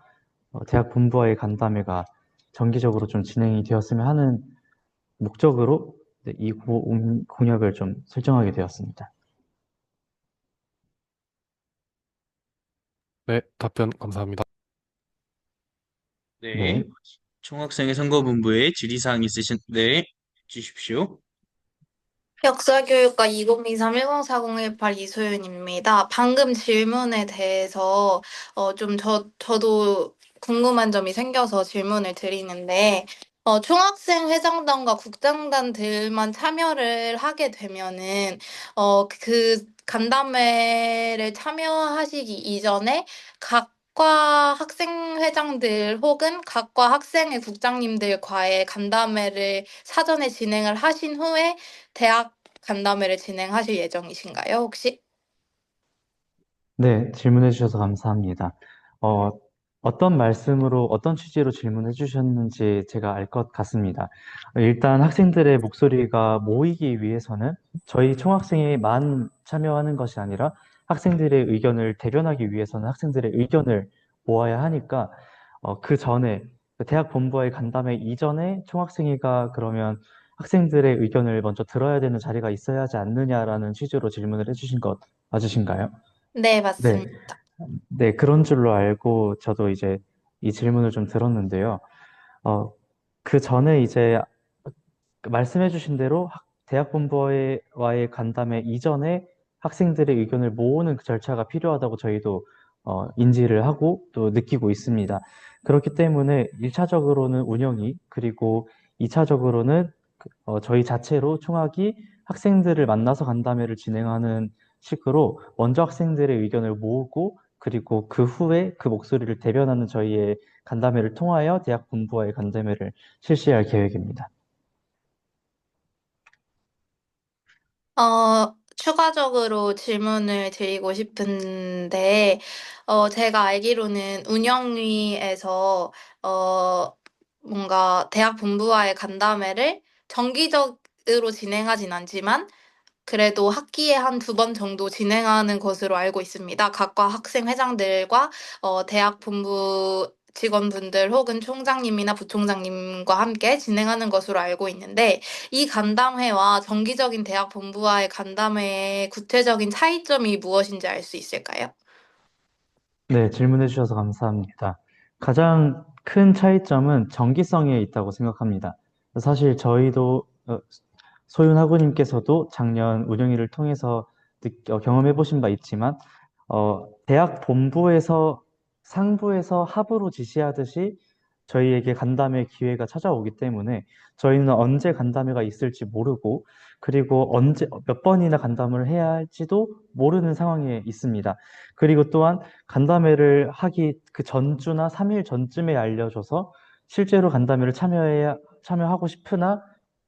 대학 본부와의 간담회가 정기적으로 좀 진행이 되었으면 하는 목적으로 네, 이 공약을 좀 설정하게 되었습니다. 네, 답변 감사합니다. 네. 네, 총학생회 선거본부에 질의사항 있으신데 주십시오. 역사교육과 2023-104018 이소윤입니다. 방금 질문에 대해서 저도 궁금한 점이 생겨서 질문을 드리는데, 총학생 회장단과 국장단들만 참여를 하게 되면은, 그 간담회를 참여하시기 이전에 각과 학생회장들 혹은 각과 학생회 국장님들과의 간담회를 사전에 진행을 하신 후에 대학 간담회를 진행하실 예정이신가요, 혹시? 네, 질문해 주셔서 감사합니다. 어, 어떤 말씀으로, 어떤 취지로 질문해 주셨는지 제가 알 것 같습니다. 일단 학생들의 목소리가 모이기 위해서는 저희 총학생회만 참여하는 것이 아니라 학생들의 의견을 대변하기 위해서는 학생들의 의견을 모아야 하니까 그 전에 그 대학 본부와의 간담회 이전에 총학생회가 그러면 학생들의 의견을 먼저 들어야 되는 자리가 있어야 하지 않느냐라는 취지로 질문을 해주신 것 맞으신가요? 네, 네, 맞습니다. 네, 그런 줄로 알고 저도 이제 이 질문을 좀 들었는데요. 어, 그 전에 이제 말씀해주신 대로 대학 본부와의 간담회 이전에 학생들의 의견을 모으는 그 절차가 필요하다고 저희도 인지를 하고 또 느끼고 있습니다. 그렇기 때문에 1차적으로는 운영이 그리고 2차적으로는 저희 자체로 총학이 학생들을 만나서 간담회를 진행하는 식으로 먼저 학생들의 의견을 모으고 그리고 그 후에 그 목소리를 대변하는 저희의 간담회를 통하여 대학 본부와의 간담회를 실시할 계획입니다. 추가적으로 질문을 드리고 싶은데, 제가 알기로는 운영위에서, 어, 뭔가 대학 본부와의 간담회를 정기적으로 진행하진 않지만, 그래도 학기에 한 두 번 정도 진행하는 것으로 알고 있습니다. 각과 학생 회장들과 대학 본부 직원분들 혹은 총장님이나 부총장님과 함께 진행하는 것으로 알고 있는데 이 간담회와 정기적인 대학 본부와의 간담회의 구체적인 차이점이 무엇인지 알 수 있을까요? 네, 질문해 주셔서 감사합니다. 가장 큰 차이점은 정기성에 있다고 생각합니다. 사실 저희도 소윤 학우님께서도 작년 운영위를 통해서 경험해 보신 바 있지만 대학 본부에서 상부에서 하부로 지시하듯이 저희에게 간담회 기회가 찾아오기 때문에 저희는 언제 간담회가 있을지 모르고 그리고 언제 몇 번이나 간담회를 해야 할지도 모르는 상황에 있습니다. 그리고 또한 간담회를 하기 그 전주나 3일 전쯤에 알려줘서 실제로 간담회를 참여하고 싶으나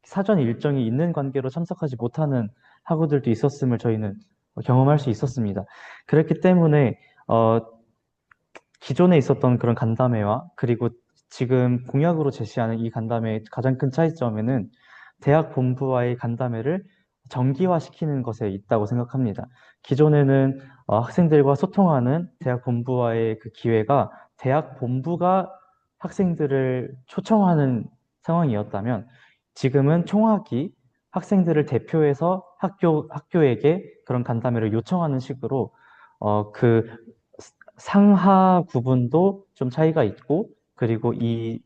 사전 일정이 있는 관계로 참석하지 못하는 학우들도 있었음을 저희는 경험할 수 있었습니다. 그렇기 때문에 기존에 있었던 그런 간담회와 그리고 지금 공약으로 제시하는 이 간담회의 가장 큰 차이점에는 대학 본부와의 간담회를 정기화시키는 것에 있다고 생각합니다. 기존에는 학생들과 소통하는 대학 본부와의 그 기회가 대학 본부가 학생들을 초청하는 상황이었다면 지금은 총학이 학생들을 대표해서 학교에게 그런 간담회를 요청하는 식으로 그 상하 구분도 좀 차이가 있고, 그리고 이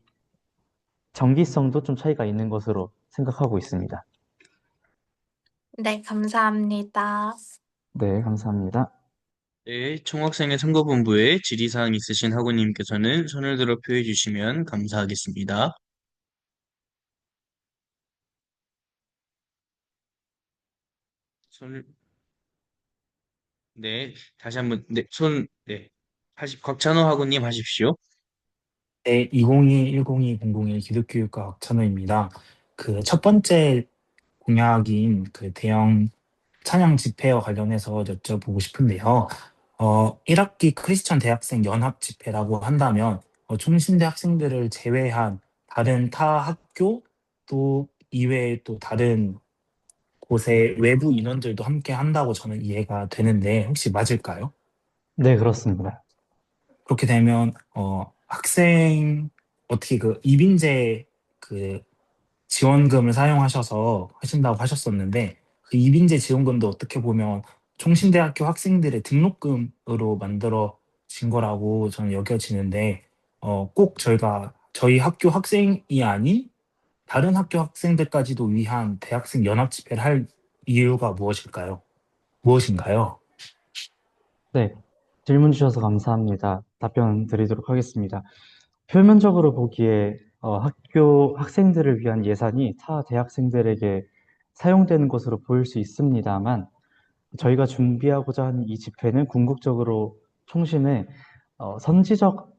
정기성도 좀 차이가 있는 것으로 생각하고 있습니다. 네, 감사합니다. 네, 감사합니다. 네, 총학생회 선거본부에 질의사항 있으신 학우님께서는 손을 들어 표해 주시면 감사하겠습니다. 손을, 네, 다시 한번, 네, 곽찬호 학우님 하십시오. 네, 2021-1021 기독교육과 곽찬호입니다. 그 첫 번째 공약인 그 대형 찬양 집회와 관련해서 여쭤보고 싶은데요. 1학기 크리스천 대학생 연합 집회라고 한다면 충신대 학생들을 제외한 다른 타 학교 또 이외에 또 다른 곳의 외부 인원들도 함께 한다고 저는 이해가 되는데 혹시 맞을까요? 네, 그렇습니다. 그렇게 되면 학생 어떻게 그 이빈제 그 지원금을 사용하셔서 하신다고 하셨었는데 그 이빈제 지원금도 어떻게 보면 총신대학교 학생들의 등록금으로 만들어진 거라고 저는 여겨지는데 꼭 저희 학교 학생이 아닌 다른 학교 학생들까지도 위한 대학생 연합 집회를 할 이유가 무엇인가요? 네, 질문 주셔서 감사합니다. 답변 드리도록 하겠습니다. 표면적으로 보기에 학교 학생들을 위한 예산이 타 대학생들에게 사용되는 것으로 보일 수 있습니다만, 저희가 준비하고자 하는 이 집회는 궁극적으로 총신의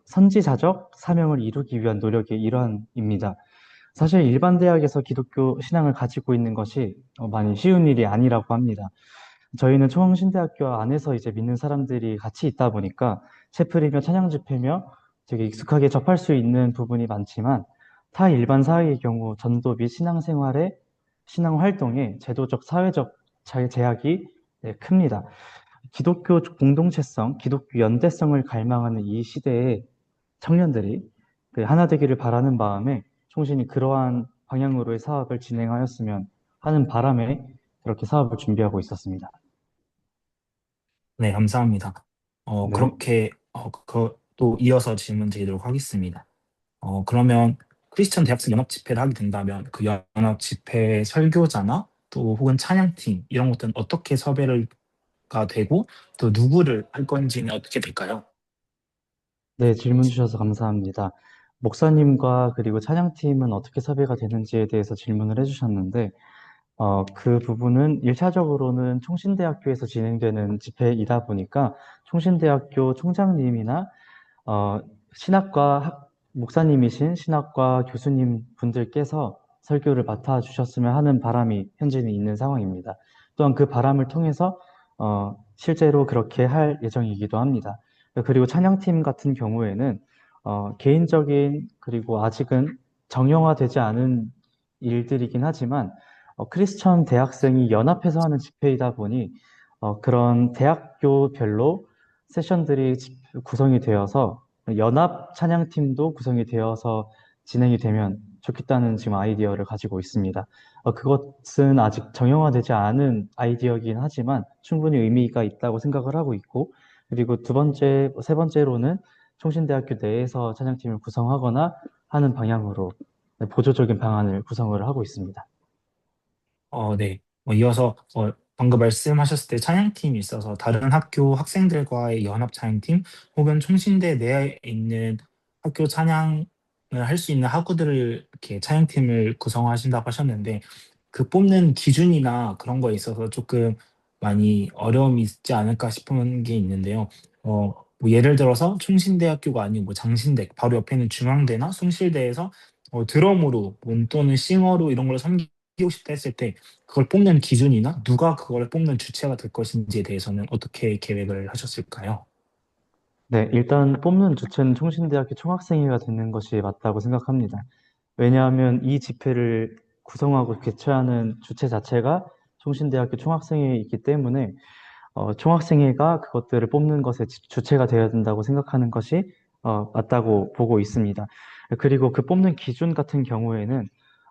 선지자적 사명을 이루기 위한 노력의 일환입니다. 사실 일반 대학에서 기독교 신앙을 가지고 있는 것이 많이 쉬운 일이 아니라고 합니다. 저희는 총신대학교 안에서 이제 믿는 사람들이 같이 있다 보니까 채플이며 찬양 집회며 되게 익숙하게 접할 수 있는 부분이 많지만 타 일반 사회의 경우 전도 및 신앙 활동에 제도적, 사회적 제약이 네, 큽니다. 기독교 공동체성, 기독교 연대성을 갈망하는 이 시대에 청년들이 그 하나 되기를 바라는 마음에 총신이 그러한 방향으로의 사업을 진행하였으면 하는 바람에 그렇게 사업을 준비하고 있었습니다. 네, 감사합니다. 네. 그렇게 또 이어서 질문 드리도록 하겠습니다. 그러면 크리스천 대학생 연합 집회를 하게 된다면 그 연합 집회 설교자나 또 혹은 찬양팀 이런 것들은 어떻게 섭외가 되고 또 누구를 할 건지는 어떻게 될까요? 네, 질문 주셔서 감사합니다. 목사님과 그리고 찬양팀은 어떻게 섭외가 되는지에 대해서 질문을 해주셨는데, 그 부분은 1차적으로는 총신대학교에서 진행되는 집회이다 보니까 총신대학교 총장님이나 어, 목사님이신 신학과 교수님 분들께서 설교를 맡아주셨으면 하는 바람이 현재는 있는 상황입니다. 또한 그 바람을 통해서 실제로 그렇게 할 예정이기도 합니다. 그리고 찬양팀 같은 경우에는 개인적인 그리고 아직은 정형화되지 않은 일들이긴 하지만 크리스천 대학생이 연합해서 하는 집회이다 보니 그런 대학교별로 세션들이 구성이 되어서 연합 찬양팀도 구성이 되어서 진행이 되면 좋겠다는 지금 아이디어를 가지고 있습니다. 그것은 아직 정형화되지 않은 아이디어이긴 하지만 충분히 의미가 있다고 생각을 하고 있고, 그리고 세 번째로는 총신대학교 내에서 찬양팀을 구성하거나 하는 방향으로 보조적인 방안을 구성을 하고 있습니다. 네. 이어서 방금 말씀하셨을 때 찬양팀이 있어서 다른 학교 학생들과의 연합 찬양팀 혹은 총신대 내에 있는 학교 찬양을 할 수 있는 학우들을 이렇게 찬양팀을 구성하신다고 하셨는데 그 뽑는 기준이나 그런 거에 있어서 조금 많이 어려움이 있지 않을까 싶은 게 있는데요. 뭐 예를 들어서 총신대학교가 아니고 뭐 장신대 바로 옆에 있는 중앙대나 숭실대에서 드럼으로 또는 싱어로 이런 걸 섬기고 싶다 했을 때 그걸 뽑는 기준이나 누가 그걸 뽑는 주체가 될 것인지에 대해서는 어떻게 계획을 하셨을까요? 네, 일단 뽑는 주체는 총신대학교 총학생회가 되는 것이 맞다고 생각합니다. 왜냐하면 이 집회를 구성하고 개최하는 주체 자체가 총신대학교 총학생회이기 때문에 총학생회가 그것들을 뽑는 것의 주체가 되어야 된다고 생각하는 것이 맞다고 보고 있습니다. 그리고 그 뽑는 기준 같은 경우에는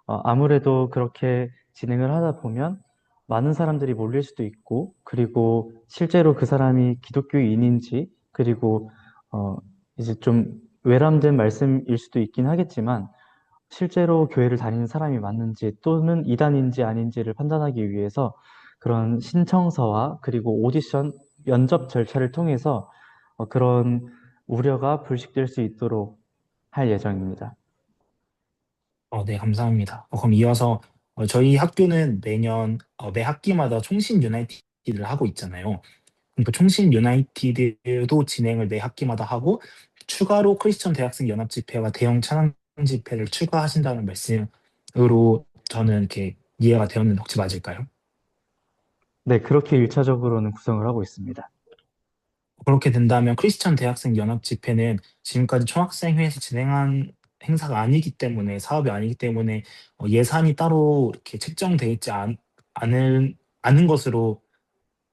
아무래도 그렇게 진행을 하다 보면 많은 사람들이 몰릴 수도 있고, 그리고 실제로 그 사람이 기독교인인지, 그리고 어, 이제 좀 외람된 말씀일 수도 있긴 하겠지만, 실제로 교회를 다니는 사람이 맞는지 또는 이단인지 아닌지를 판단하기 위해서 그런 신청서와 그리고 오디션, 면접 절차를 통해서 그런 우려가 불식될 수 있도록 할 예정입니다. 네, 감사합니다. 그럼 이어서 저희 학교는 매년 매 학기마다 총신 유나이티드를 하고 있잖아요. 그러니까 총신 유나이티드도 진행을 매 학기마다 하고 추가로 크리스천 대학생 연합 집회와 대형 찬양 집회를 추가하신다는 말씀으로 저는 이렇게 이해가 되었는데 혹시 맞을까요? 네, 그렇게 1차적으로는 구성을 하고 있습니다. 그렇게 된다면 크리스천 대학생 연합 집회는 지금까지 총학생회에서 진행한 행사가 아니기 때문에 사업이 아니기 때문에 예산이 따로 이렇게 책정돼 있지 않은 것으로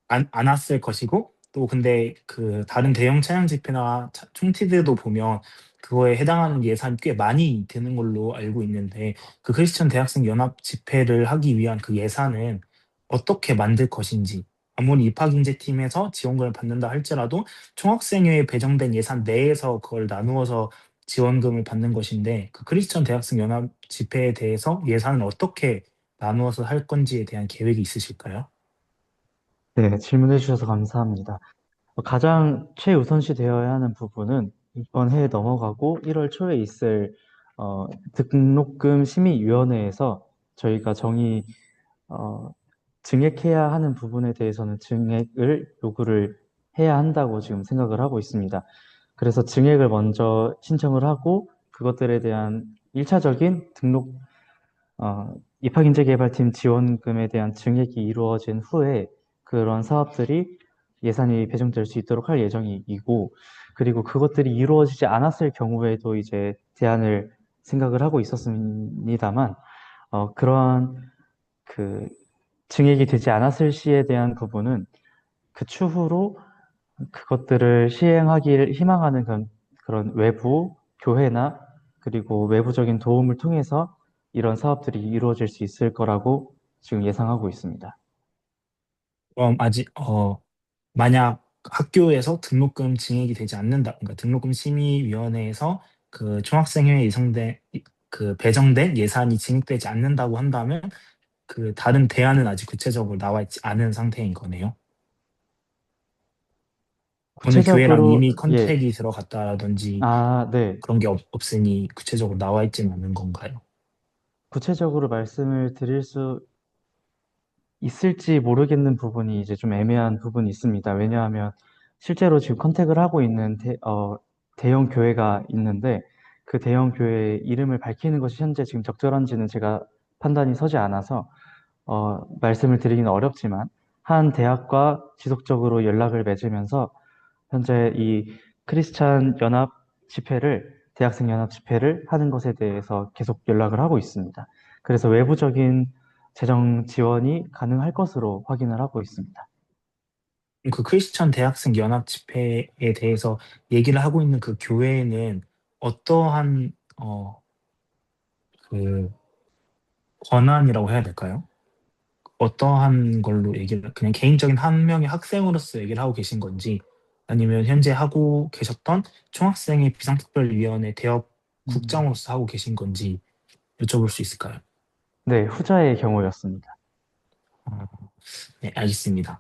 않았을 것이고 또 근데 그 다른 대형 차량 집회나 총티드도 보면 그거에 해당하는 예산이 꽤 많이 드는 걸로 알고 있는데 그 크리스천 대학생 연합 집회를 하기 위한 그 예산은 어떻게 만들 것인지 아무리 입학인재팀에서 지원금을 받는다 할지라도 총학생회에 배정된 예산 내에서 그걸 나누어서 지원금을 받는 것인데 그 크리스천 대학생 연합 집회에 대해서 예산을 어떻게 나누어서 할 건지에 대한 계획이 있으실까요? 네, 질문해 주셔서 감사합니다. 가장 최우선시 되어야 하는 부분은 이번 해에 넘어가고 1월 초에 있을 등록금 심의위원회에서 저희가 어, 증액해야 하는 부분에 대해서는 증액을 요구를 해야 한다고 지금 생각을 하고 있습니다. 그래서 증액을 먼저 신청을 하고 그것들에 대한 1차적인 입학인재개발팀 지원금에 대한 증액이 이루어진 후에 그런 사업들이 예산이 배정될 수 있도록 할 예정이고, 그리고 그것들이 이루어지지 않았을 경우에도 이제 대안을 생각을 하고 있었습니다만, 그러한 그 증액이 되지 않았을 시에 대한 부분은 그 추후로 그것들을 시행하기를 희망하는 그런 외부 교회나 그리고 외부적인 도움을 통해서 이런 사업들이 이루어질 수 있을 거라고 지금 예상하고 있습니다. 그럼 아직 만약 학교에서 등록금 증액이 되지 않는다, 그러니까 등록금 심의위원회에서 그 총학생회에 예상된 그 배정된 예산이 증액되지 않는다고 한다면 그 다른 대안은 아직 구체적으로 나와 있지 않은 상태인 거네요. 어느 교회랑 구체적으로, 이미 예, 컨택이 들어갔다라든지 네. 그런 게 없으니 구체적으로 나와 있지는 않은 건가요? 구체적으로 말씀을 드릴 수 있을지 모르겠는 부분이 이제 좀 애매한 부분이 있습니다. 왜냐하면 실제로 지금 컨택을 하고 있는 대형 교회가 있는데 그 대형 교회의 이름을 밝히는 것이 현재 지금 적절한지는 제가 판단이 서지 않아서 말씀을 드리기는 어렵지만 한 대학과 지속적으로 연락을 맺으면서 현재 이 크리스찬 연합 집회를 대학생 연합 집회를 하는 것에 대해서 계속 연락을 하고 있습니다. 그래서 외부적인 재정 지원이 가능할 것으로 확인을 하고 있습니다. 그 크리스천 대학생 연합 집회에 대해서 얘기를 하고 있는 그 교회에는 어떠한 그 권한이라고 해야 될까요? 어떠한 걸로 얘기를 그냥 개인적인 한 명의 학생으로서 얘기를 하고 계신 건지 아니면 현재 하고 계셨던 총학생회 비상특별위원회 대업 음, 국장으로서 하고 계신 건지 여쭤볼 수 있을까요? 네, 후자의 경우였습니다. 어, 네, 알겠습니다.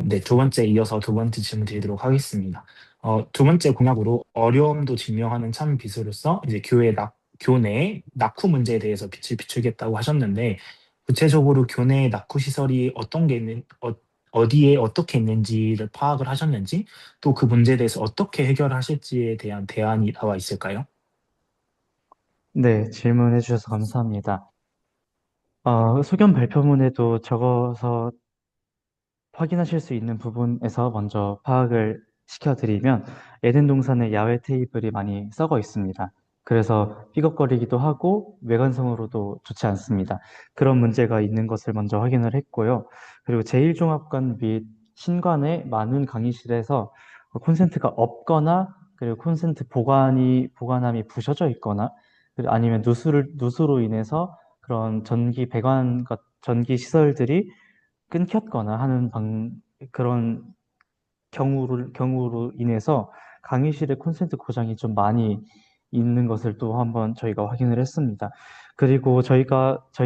네, 두 번째 이어서 두 번째 질문 드리도록 하겠습니다. 두 번째 공약으로 어려움도 증명하는 참 비서로서 이제 교내 낙후 문제에 대해서 빛을 비추겠다고 하셨는데 구체적으로 교내 낙후 시설이 어떤 게 어디에 어떻게 있는지를 파악을 하셨는지 또 그 문제에 대해서 어떻게 해결하실지에 대한 대안이 나와 있을까요? 네, 질문해 주셔서 감사합니다. 소견 발표문에도 적어서 확인하실 수 있는 부분에서 먼저 파악을 시켜드리면 에덴 동산에 야외 테이블이 많이 썩어 있습니다. 그래서 삐걱거리기도 하고 외관성으로도 좋지 않습니다. 그런 문제가 있는 것을 먼저 확인을 했고요. 그리고 제1종합관 및 신관의 많은 강의실에서 콘센트가 없거나 그리고 콘센트 보관함이 부셔져 있거나 그리고 아니면 누수로 인해서 그런 전기 시설들이 끊겼거나 하는 그런 경우로 인해서 강의실의 콘센트 고장이 좀 많이 있는 것을 또 한번 저희가 확인을 했습니다. 그리고 저희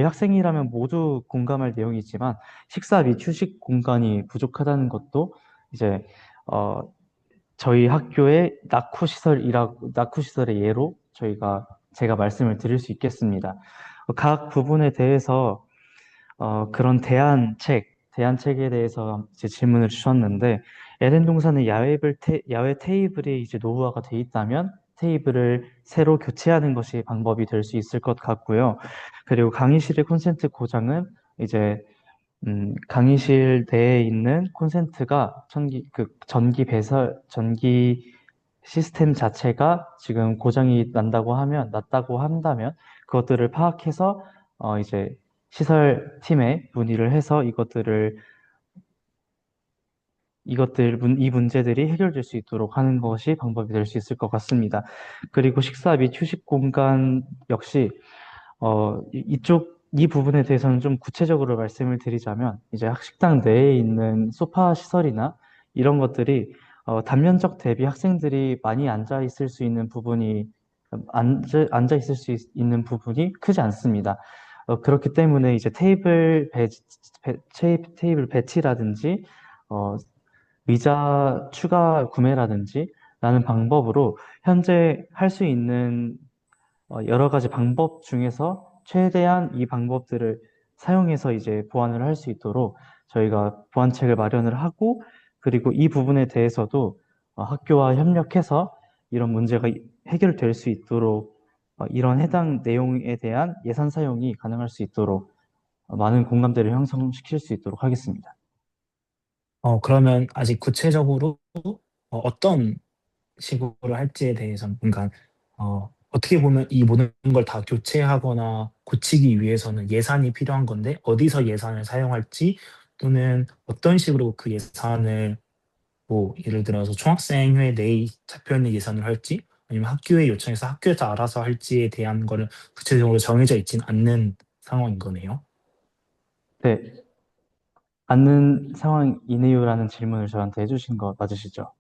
학생이라면 모두 공감할 내용이지만 식사 및 휴식 공간이 부족하다는 것도 이제 어, 저희 학교의 낙후 시설의 예로 제가 말씀을 드릴 수 있겠습니다. 각 부분에 대해서 그런 대안책에 대해서 이제 질문을 주셨는데, 에덴 동산의 야외 테이블이 이제 노후화가 돼 있다면 테이블을 새로 교체하는 것이 방법이 될 수 있을 것 같고요. 그리고 강의실의 콘센트 고장은 이제 강의실 내에 있는 콘센트가 전기 시스템 자체가 지금 고장이 났다고 한다면 그것들을 파악해서 이제 시설팀에 문의를 해서 이것들을 이 문제들이 해결될 수 있도록 하는 것이 방법이 될 수 있을 것 같습니다. 그리고 식사 및 휴식 공간 역시 이 부분에 대해서는 좀 구체적으로 말씀을 드리자면, 이제 학식당 내에 있는 소파 시설이나 이런 것들이 단면적 대비 학생들이 많이 앉아 있을 수 있는 부분이 크지 않습니다. 그렇기 때문에 이제 테이블 배치라든지, 어, 의자 추가 구매라든지 라는 방법으로 현재 할 수 있는 여러 가지 방법 중에서 최대한 이 방법들을 사용해서 이제 보완을 할 수 있도록 저희가 보완책을 마련을 하고, 그리고 이 부분에 대해서도 학교와 협력해서 이런 문제가 해결될 수 있도록 이런 해당 내용에 대한 예산 사용이 가능할 수 있도록 많은 공감대를 형성시킬 수 있도록 하겠습니다. 그러면 아직 구체적으로 어떤 식으로 할지에 대해서 뭔가 어떻게 보면 이 모든 걸 다 교체하거나 고치기 위해서는 예산이 필요한 건데 어디서 예산을 사용할지 또는 어떤 식으로 그 예산을 뭐 예를 들어서 총학생회 내에 잡혀 있는 예산을 할지 아니면 학교에 요청해서 학교에서 알아서 할지에 대한 거는 구체적으로 정해져 있진 않는 상황인 거네요. 네, 않는 상황이네요라는 질문을 저한테 해주신 거 맞으시죠?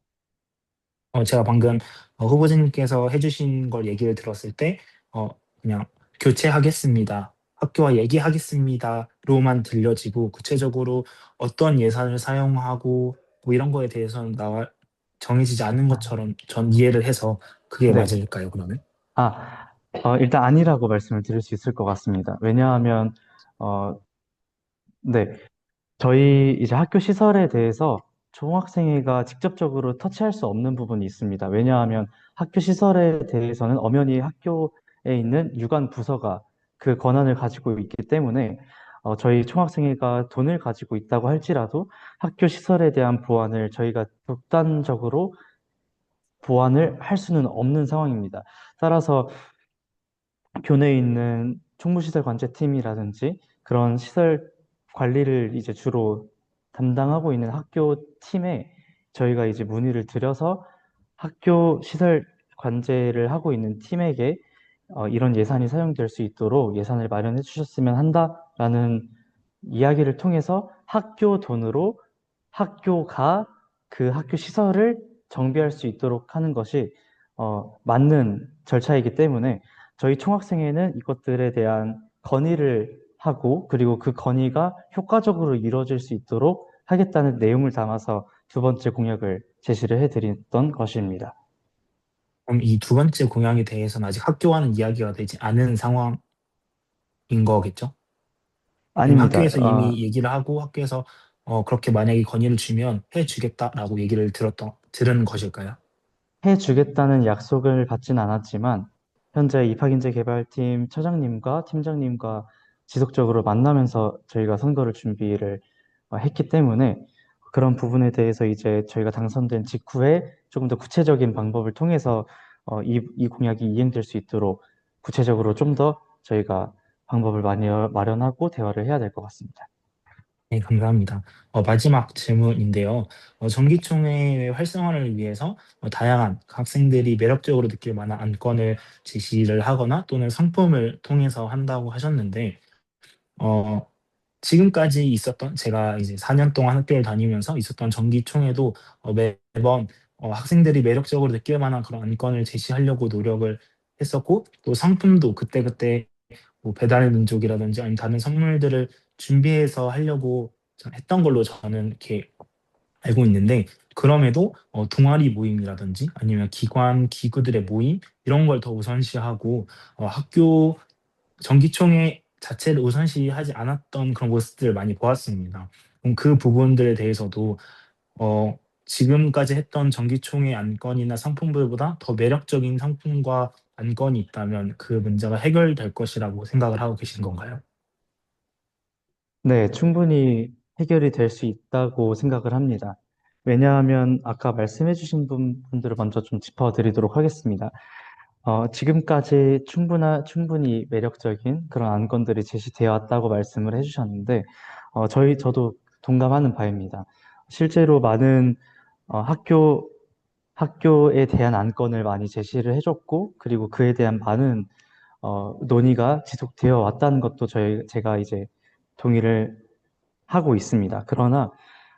제가 방금 후보자님께서 해주신 걸 얘기를 들었을 때 그냥 교체하겠습니다. 학교와 얘기하겠습니다로만 들려지고 구체적으로 어떤 예산을 사용하고 뭐 이런 거에 대해서는 정해지지 않은 것처럼 전 이해를 해서 그게 네. 맞을까요, 그러면? 일단 아니라고 말씀을 드릴 수 있을 것 같습니다. 왜냐하면, 네, 저희 이제 학교 시설에 대해서 총학생회가 직접적으로 터치할 수 없는 부분이 있습니다. 왜냐하면 학교 시설에 대해서는 엄연히 학교에 있는 유관 부서가 그 권한을 가지고 있기 때문에 저희 총학생회가 돈을 가지고 있다고 할지라도 학교 시설에 대한 보완을 저희가 독단적으로 보완을 할 수는 없는 상황입니다. 따라서 교내에 있는 총무시설 관제팀이라든지 그런 시설 관리를 이제 주로 담당하고 있는 학교 팀에 저희가 이제 문의를 드려서 학교 시설 관제를 하고 있는 팀에게 이런 예산이 사용될 수 있도록 예산을 마련해 주셨으면 한다라는 이야기를 통해서 학교 돈으로 학교가 그 학교 시설을 정비할 수 있도록 하는 것이 맞는 절차이기 때문에 저희 총학생회는 이것들에 대한 건의를 하고, 그리고 그 건의가 효과적으로 이루어질 수 있도록 하겠다는 내용을 담아서 두 번째 공약을 제시를 해드렸던 것입니다. 그럼 이 두 번째 공약에 대해서는 아직 학교와는 이야기가 되지 않은 상황인 거겠죠? 아니면 아닙니다. 학교에서 이미 얘기를 하고 학교에서 그렇게 만약에 건의를 주면 해주겠다라고 얘기를 들은 것일까요? 해주겠다는 약속을 받진 않았지만, 현재 입학인재 개발팀 처장님과 팀장님과 지속적으로 만나면서 저희가 선거를 준비를 했기 때문에 그런 부분에 대해서 이제 저희가 당선된 직후에 조금 더 구체적인 방법을 통해서 이 공약이 이행될 수 있도록 구체적으로 좀 더 저희가 방법을 많이 마련하고 대화를 해야 될 것 같습니다. 네, 감사합니다. 마지막 질문인데요. 정기총회의 활성화를 위해서 다양한 학생들이 매력적으로 느낄 만한 안건을 제시를 하거나 또는 상품을 통해서 한다고 하셨는데, 어, 지금까지 있었던 제가 이제 4년 동안 학교를 다니면서 있었던 정기총회도 매번 학생들이 매력적으로 느낄 만한 그런 안건을 제시하려고 노력을 했었고, 또 상품도 그때그때 뭐 배달의 민족이라든지 아니면 다른 선물들을 준비해서 하려고 했던 걸로 저는 이렇게 알고 있는데 그럼에도 동아리 모임이라든지 아니면 기관 기구들의 모임 이런 걸 더 우선시하고 학교 정기총회 자체를 우선시하지 않았던 그런 모습들을 많이 보았습니다. 그럼 그 부분들에 대해서도 지금까지 했던 정기총회 안건이나 상품들보다 더 매력적인 상품과 안건이 있다면 그 문제가 해결될 것이라고 생각을 하고 계신 건가요? 네, 충분히 해결이 될 수 있다고 생각을 합니다. 왜냐하면 아까 말씀해주신 분들을 먼저 좀 짚어드리도록 하겠습니다. 지금까지 충분히 매력적인 그런 안건들이 제시되어 왔다고 말씀을 해주셨는데, 저도 동감하는 바입니다. 실제로 많은 학교에 대한 안건을 많이 제시를 해줬고, 그리고 그에 대한 많은 논의가 지속되어 왔다는 것도 제가 이제 동의를 하고 있습니다. 그러나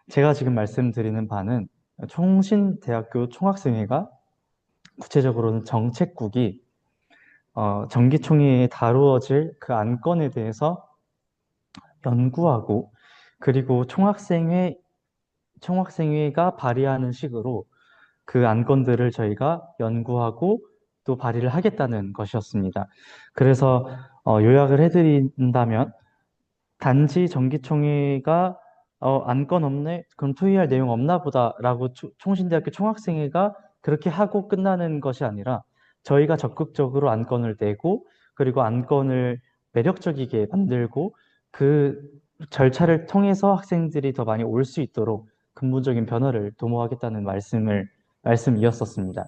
제가 지금 말씀드리는 바는 총신대학교 총학생회가 구체적으로는 정책국이 정기총회에 다루어질 그 안건에 대해서 연구하고 그리고 총학생회가 발의하는 식으로 그 안건들을 저희가 연구하고 또 발의를 하겠다는 것이었습니다. 그래서 요약을 해드린다면 단지 정기총회가 안건 없네? 그럼 토의할 내용 없나 보다라고 총신대학교 총학생회가 그렇게 하고 끝나는 것이 아니라 저희가 적극적으로 안건을 내고 그리고 안건을 매력적이게 만들고 그 절차를 통해서 학생들이 더 많이 올 수 있도록 근본적인 변화를 도모하겠다는 말씀이었었습니다.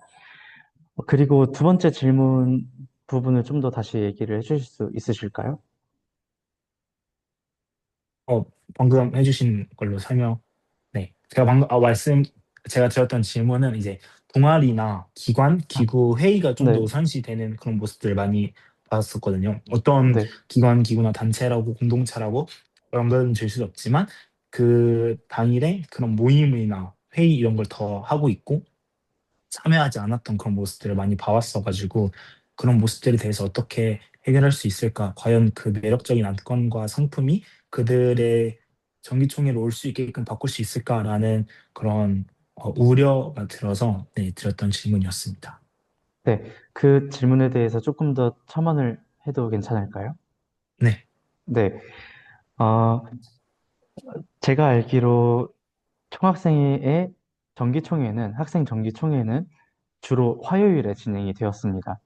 그리고 두 번째 질문 부분을 좀 더 다시 얘기를 해주실 수 있으실까요? 방금 해주신 걸로 설명. 네. 제가 방금, 제가 드렸던 질문은 이제 동아리나 기관, 기구, 회의가 좀 더 네, 우선시되는 그런 모습들을 많이 봤었거든요. 어떤 네. 기관, 기구나 단체라고 공동체라고 연결은 질 수도 없지만 그 당일에 그런 모임이나 회의 이런 걸 더 하고 있고 참여하지 않았던 그런 모습들을 많이 봐왔어가지고 그런 모습들에 대해서 어떻게 해결할 수 있을까? 과연 그 매력적인 안건과 상품이 그들의 정기총회로 올 수 있게끔 바꿀 수 있을까라는 그런 우려가 들어서 네, 드렸던 질문이었습니다. 네, 그 질문에 대해서 조금 더 첨언을 해도 괜찮을까요? 네, 네, 어, 제가 알기로 총학생회의 학생 정기총회는 주로 화요일에 진행이 되었습니다.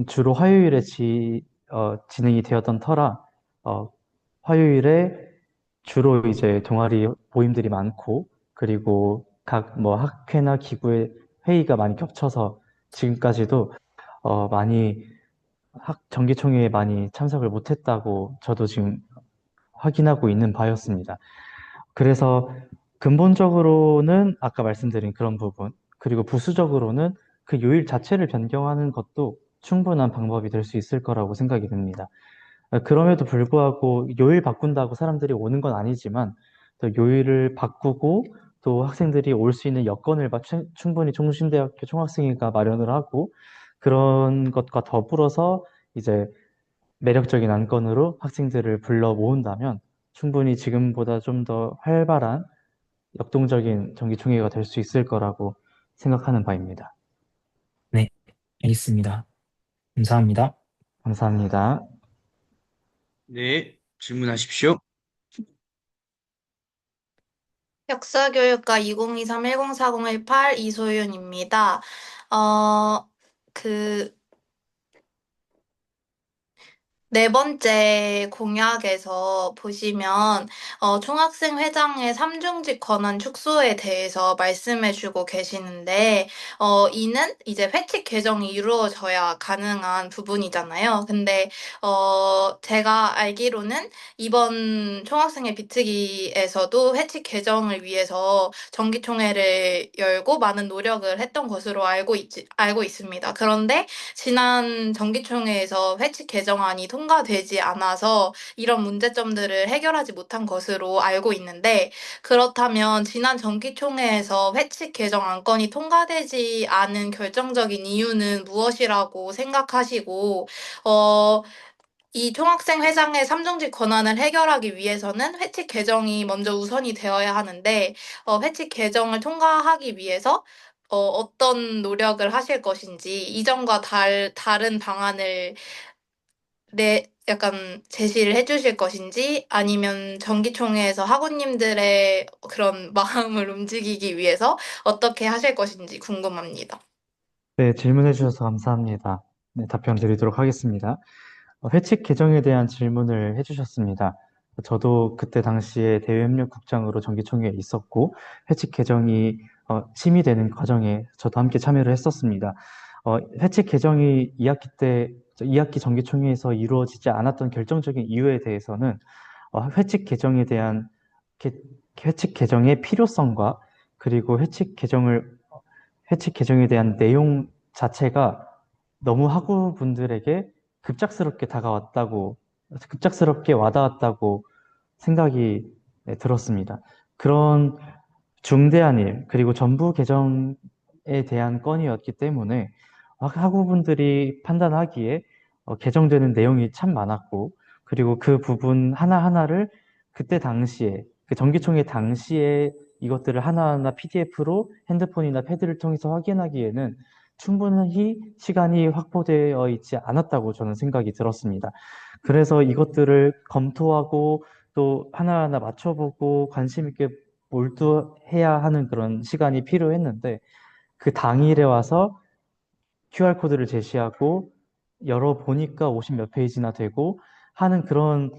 주로 화요일에 진행이 되었던 터라, 어, 화요일에 주로 이제 동아리 모임들이 많고, 그리고 각 뭐 학회나 기구의 회의가 많이 겹쳐서 지금까지도 많이 정기총회에 많이 참석을 못했다고 저도 지금 확인하고 있는 바였습니다. 그래서 근본적으로는 아까 말씀드린 그런 부분, 그리고 부수적으로는 그 요일 자체를 변경하는 것도 충분한 방법이 될 수 있을 거라고 생각이 듭니다. 그럼에도 불구하고 요일 바꾼다고 사람들이 오는 건 아니지만 또 요일을 바꾸고 또 학생들이 올 수 있는 여건을 충분히 총신대학교 총학생회가 마련을 하고 그런 것과 더불어서 이제 매력적인 안건으로 학생들을 불러 모은다면 충분히 지금보다 좀 더 활발한 역동적인 정기총회가 될 수 있을 거라고 생각하는 바입니다. 네, 알겠습니다. 감사합니다. 감사합니다. 네, 질문하십시오. 역사교육과 2023-104018 이소윤입니다. 어, 그, 네 번째 공약에서 보시면 총학생 회장의 삼중직 권한 축소에 대해서 말씀해주고 계시는데 이는 이제 회칙 개정이 이루어져야 가능한 부분이잖아요. 근데 제가 알기로는 이번 총학생회 비특위에서도 회칙 개정을 위해서 정기총회를 열고 많은 노력을 했던 것으로 알고 있습니다. 그런데 지난 정기총회에서 회칙 개정안이 통과되지 않아서 이런 문제점들을 해결하지 못한 것으로 알고 있는데, 그렇다면 지난 정기총회에서 회칙 개정 안건이 통과되지 않은 결정적인 이유는 무엇이라고 생각하시고, 이 총학생 회장의 삼중직 권한을 해결하기 위해서는 회칙 개정이 먼저 우선이 되어야 하는데, 회칙 개정을 통과하기 위해서 어떤 노력을 하실 것인지, 이전과 다른 방안을 약간 제시를 해주실 것인지, 아니면 정기총회에서 학우님들의 그런 마음을 움직이기 위해서 어떻게 하실 것인지 궁금합니다. 네, 질문해 주셔서 감사합니다. 네, 답변 드리도록 하겠습니다. 회칙 개정에 대한 질문을 해주셨습니다. 저도 그때 당시에 대외협력국장으로 정기총회에 있었고, 회칙 개정이 심의되는 과정에 저도 함께 참여를 했었습니다. 회칙 개정이 2학기 정기총회에서 이루어지지 않았던 결정적인 이유에 대해서는 회칙 개정에 대한 회칙 개정의 필요성과 그리고 회칙 개정에 대한 내용 자체가 너무 학우분들에게 급작스럽게 와닿았다고 생각이 들었습니다. 그런 중대한 일, 그리고 전부 개정에 대한 건이었기 때문에 학우분들이 판단하기에 개정되는 내용이 참 많았고, 그리고 그 부분 하나하나를 그때 당시에, 그 정기총회 당시에 이것들을 하나하나 PDF로 핸드폰이나 패드를 통해서 확인하기에는 충분히 시간이 확보되어 있지 않았다고 저는 생각이 들었습니다. 그래서 이것들을 검토하고 또 하나하나 맞춰보고 관심 있게 몰두해야 하는 그런 시간이 필요했는데 그 당일에 와서 QR코드를 제시하고 열어보니까 50 몇 페이지나 되고 하는 그런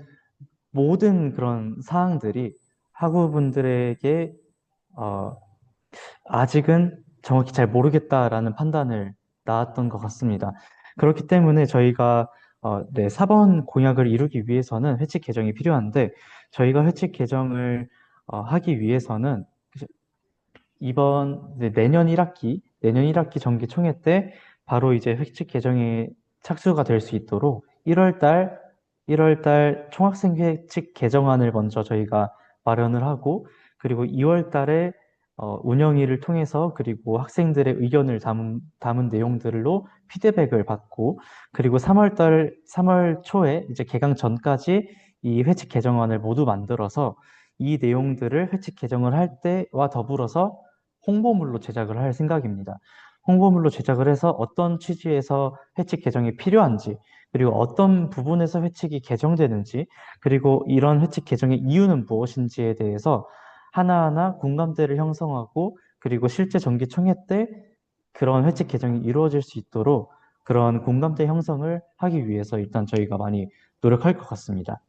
모든 그런 사항들이 학우분들에게 어, 아직은 정확히 잘 모르겠다라는 판단을 낳았던 것 같습니다. 그렇기 때문에 저희가 네, 4번 공약을 이루기 위해서는 회칙 개정이 필요한데 저희가 회칙 개정을 하기 위해서는 내년 1학기 정기총회 때 바로 이제 회칙 개정에 착수가 될 수 있도록 1월 달 총학생 회칙 개정안을 먼저 저희가 마련을 하고 그리고 2월 달에 운영위를 통해서 그리고 학생들의 의견을 담은 내용들로 피드백을 받고 그리고 3월 초에 이제 개강 전까지 이 회칙 개정안을 모두 만들어서 이 내용들을 회칙 개정을 할 때와 더불어서 홍보물로 제작을 할 생각입니다. 홍보물로 제작을 해서 어떤 취지에서 회칙 개정이 필요한지, 그리고 어떤 부분에서 회칙이 개정되는지, 그리고 이런 회칙 개정의 이유는 무엇인지에 대해서 하나하나 공감대를 형성하고, 그리고 실제 정기총회 때 그런 회칙 개정이 이루어질 수 있도록 그런 공감대 형성을 하기 위해서 일단 저희가 많이 노력할 것 같습니다.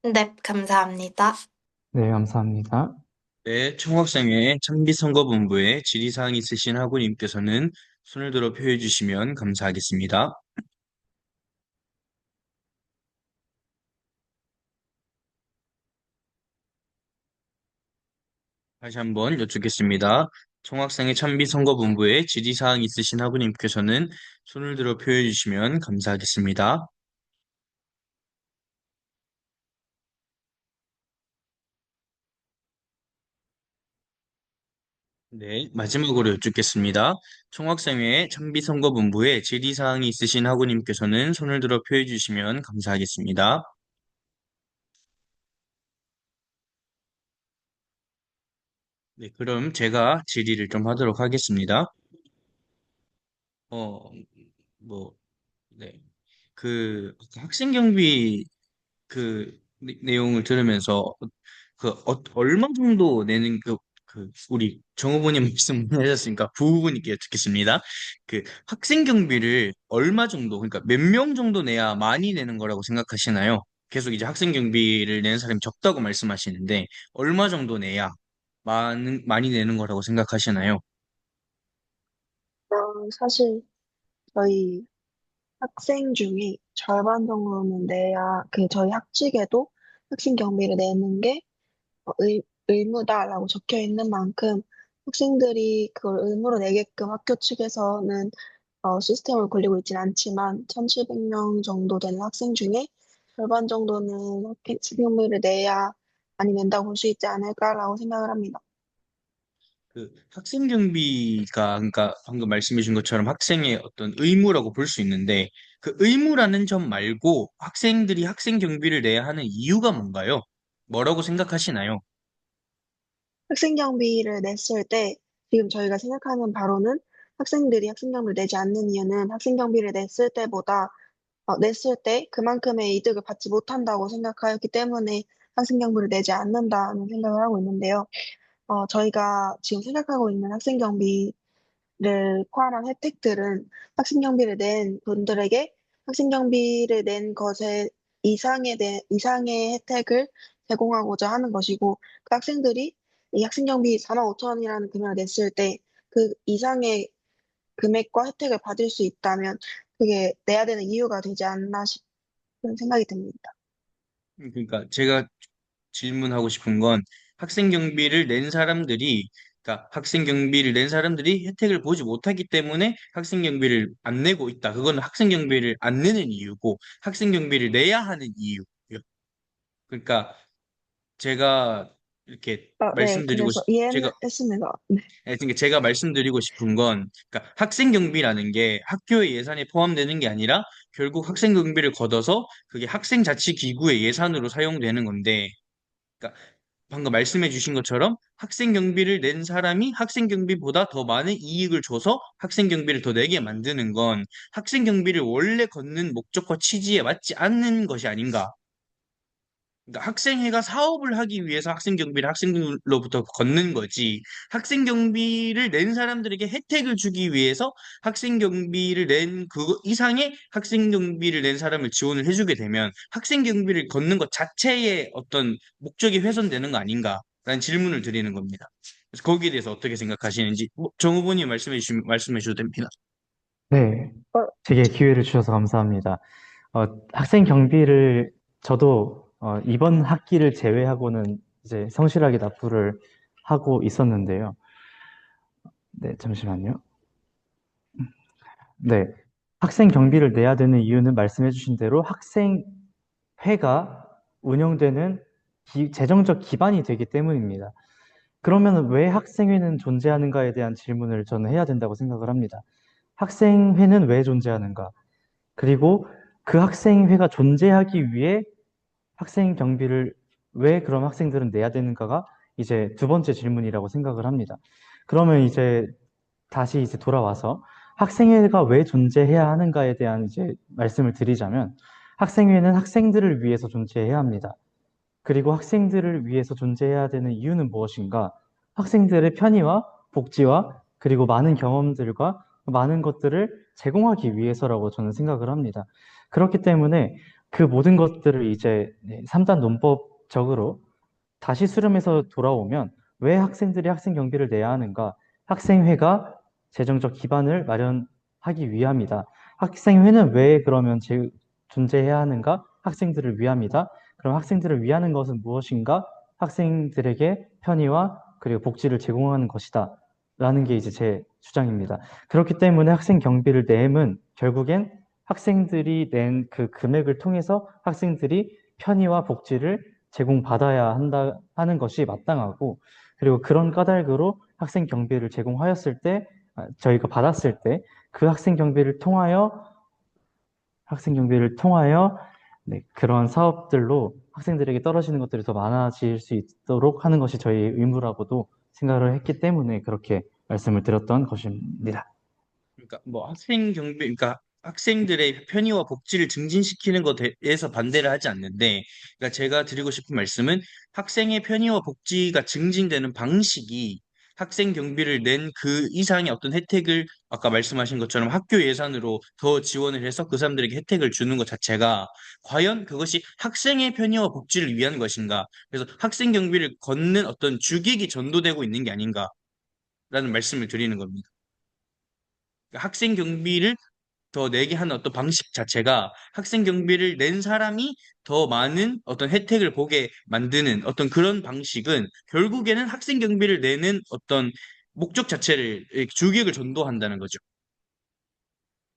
네, 감사합니다. 네, 감사합니다. 네, 총학생회 창비선거본부에 질의사항 있으신 학우님께서는 손을 들어 표해 주시면 감사하겠습니다. 다시 한번 여쭙겠습니다. 총학생회 창비선거본부에 질의사항 있으신 학우님께서는 손을 들어 표해 주시면 감사하겠습니다. 네, 마지막으로 여쭙겠습니다. 총학생회 창비선거본부에 질의사항이 있으신 학우님께서는 손을 들어 표해 주시면 감사하겠습니다. 네, 그럼 제가 질의를 좀 하도록 하겠습니다. 어, 뭐, 네. 학생 경비 내용을 들으면서 얼마 정도 내는 우리 정 후보님 말씀하셨으니까 부후보님께 여쭙겠습니다. 학생 경비를 얼마 정도, 그러니까 몇 명 정도 내야 많이 내는 거라고 생각하시나요? 계속 이제 학생 경비를 내는 사람이 적다고 말씀하시는데 얼마 정도 내야 많이 내는 거라고 생각하시나요? 사실 저희 학생 중에 절반 정도는 내야 저희 학칙에도 학생 경비를 내는 게 의무다라고 적혀 있는 만큼 학생들이 그걸 의무로 내게끔 학교 측에서는 시스템을 굴리고 있진 않지만 1,700명 정도 되는 학생 중에 절반 정도는 학생 경비를 내야 많이 낸다고 볼 수 있지 않을까라고 생각을 합니다. 학생 경비가 그러니까 방금 말씀해 준 것처럼 학생의 어떤 의무라고 볼 수 있는데 그 의무라는 점 말고 학생들이 학생 경비를 내야 하는 이유가 뭔가요? 뭐라고 생각하시나요? 학생 경비를 냈을 때 지금 저희가 생각하는 바로는 학생들이 학생 경비를 내지 않는 이유는 학생 경비를 냈을 때 그만큼의 이득을 받지 못한다고 생각하였기 때문에 학생 경비를 내지 않는다는 생각을 하고 있는데요. 저희가 지금 생각하고 있는 학생 경비를 포함한 혜택들은 학생 경비를 낸 분들에게 학생 경비를 낸 것에 이상의 혜택을 제공하고자 하는 것이고, 그 학생들이 이 학생 경비 45,000원이라는 금액을 냈을 때 그 이상의 금액과 혜택을 받을 수 있다면 그게 내야 되는 이유가 되지 않나 싶은 생각이 듭니다. 그러니까 제가 질문하고 싶은 건 학생 경비를 낸 사람들이 그러니까 학생 경비를 낸 사람들이 혜택을 보지 못하기 때문에 학생 경비를 안 내고 있다. 그건 학생 경비를 안 내는 이유고 학생 경비를 내야 하는 이유요. 그러니까 제가 이렇게 네, 말씀드리고 그래서 싶 이해는 제가 했습니다. 네. 그러니까 제가 말씀드리고 싶은 건 그러니까 학생 경비라는 게 학교의 예산에 포함되는 게 아니라 결국 학생 경비를 걷어서 그게 학생 자치 기구의 예산으로 사용되는 건데 그러니까 방금 말씀해 주신 것처럼 학생 경비를 낸 사람이 학생 경비보다 더 많은 이익을 줘서 학생 경비를 더 내게 만드는 건 학생 경비를 원래 걷는 목적과 취지에 맞지 않는 것이 아닌가. 그러니까 학생회가 사업을 하기 위해서 학생 경비를 학생들로부터 걷는 거지. 학생 경비를 낸 사람들에게 혜택을 주기 위해서 학생 경비를 낸 그 이상의 학생 경비를 낸 사람을 지원을 해주게 되면 학생 경비를 걷는 것 자체의 어떤 목적이 훼손되는 거 아닌가라는 질문을 드리는 겁니다. 그래서 거기에 대해서 어떻게 생각하시는지 정 후보님 말씀해 주셔도 됩니다. 네, 어, 제게 기회를 주셔서 감사합니다. 학생 경비를 저도 이번 학기를 제외하고는 이제 성실하게 납부를 하고 있었는데요. 네, 잠시만요. 네, 학생 경비를 내야 되는 이유는 말씀해 주신 대로 학생회가 운영되는 재정적 기반이 되기 때문입니다. 그러면 왜 학생회는 존재하는가에 대한 질문을 저는 해야 된다고 생각을 합니다. 학생회는 왜 존재하는가? 그리고 그 학생회가 존재하기 위해 학생 경비를 왜 그럼 학생들은 내야 되는가가 이제 두 번째 질문이라고 생각을 합니다. 그러면 이제 다시 이제 돌아와서 학생회가 왜 존재해야 하는가에 대한 이제 말씀을 드리자면 학생회는 학생들을 위해서 존재해야 합니다. 그리고 학생들을 위해서 존재해야 되는 이유는 무엇인가? 학생들의 편의와 복지와 그리고 많은 경험들과 많은 것들을 제공하기 위해서라고 저는 생각을 합니다. 그렇기 때문에 그 모든 것들을 이제 3단 논법적으로 다시 수렴해서 돌아오면 왜 학생들이 학생 경비를 내야 하는가? 학생회가 재정적 기반을 마련하기 위함이다. 학생회는 왜 그러면 존재해야 하는가? 학생들을 위함이다. 그럼 학생들을 위하는 것은 무엇인가? 학생들에게 편의와 그리고 복지를 제공하는 것이다. 라는 게 이제 제 주장입니다. 그렇기 때문에 학생 경비를 내면 결국엔 학생들이 낸 그 금액을 통해서 학생들이 편의와 복지를 제공받아야 한다 하는 것이 마땅하고 그리고 그런 까닭으로 학생 경비를 제공하였을 때 저희가 받았을 때 그 학생 경비를 통하여 네, 그런 사업들로 학생들에게 떨어지는 것들이 더 많아질 수 있도록 하는 것이 저희 의무라고도 생각을 했기 때문에 그렇게 말씀을 드렸던 것입니다. 그러니까 뭐 학생 경비, 그러니까 학생들의 편의와 복지를 증진시키는 것에서 반대를 하지 않는데, 그러니까 제가 드리고 싶은 말씀은 학생의 편의와 복지가 증진되는 방식이 학생 경비를 낸 그 이상의 어떤 혜택을 아까 말씀하신 것처럼 학교 예산으로 더 지원을 해서 그 사람들에게 혜택을 주는 것 자체가 과연 그것이 학생의 편의와 복지를 위한 것인가? 그래서 학생 경비를 걷는 어떤 주객이 전도되고 있는 게 아닌가라는 말씀을 드리는 겁니다. 그러니까 학생 경비를 더 내게 하는 어떤 방식 자체가 학생 경비를 낸 사람이 더 많은 어떤 혜택을 보게 만드는 어떤 그런 방식은 결국에는 학생 경비를 내는 어떤 목적 자체를 주객을 전도한다는 거죠.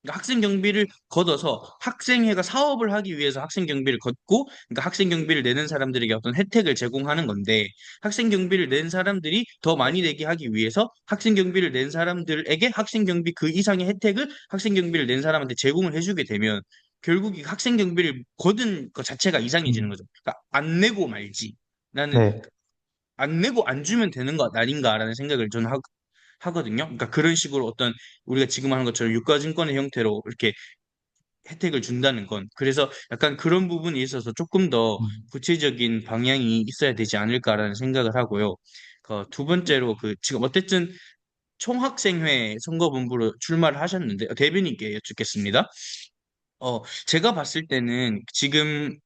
그러니까 학생 경비를 걷어서 학생회가 사업을 하기 위해서 학생 경비를 걷고 그러니까 학생 경비를 내는 사람들에게 어떤 혜택을 제공하는 건데 학생 경비를 낸 사람들이 더 많이 내게 하기 위해서 학생 경비를 낸 사람들에게 학생 경비 그 이상의 혜택을 학생 경비를 낸 사람한테 제공을 해주게 되면 결국 이 학생 경비를 거둔 것 자체가 이상해지는 거죠. 그러니까 안 내고 말지. 나는 네, 안 내고 안 주면 되는 것 아닌가라는 생각을 저는 하거든요. 그러니까 그런 식으로 어떤 우리가 지금 하는 것처럼 유가증권의 형태로 이렇게 혜택을 준다는 건 그래서 약간 그런 부분에 있어서 조금 더 구체적인 방향이 있어야 되지 않을까라는 생각을 하고요. 두 번째로 지금 어쨌든 총학생회 선거본부로 출마를 하셨는데 대변인께 여쭙겠습니다. 제가 봤을 때는 지금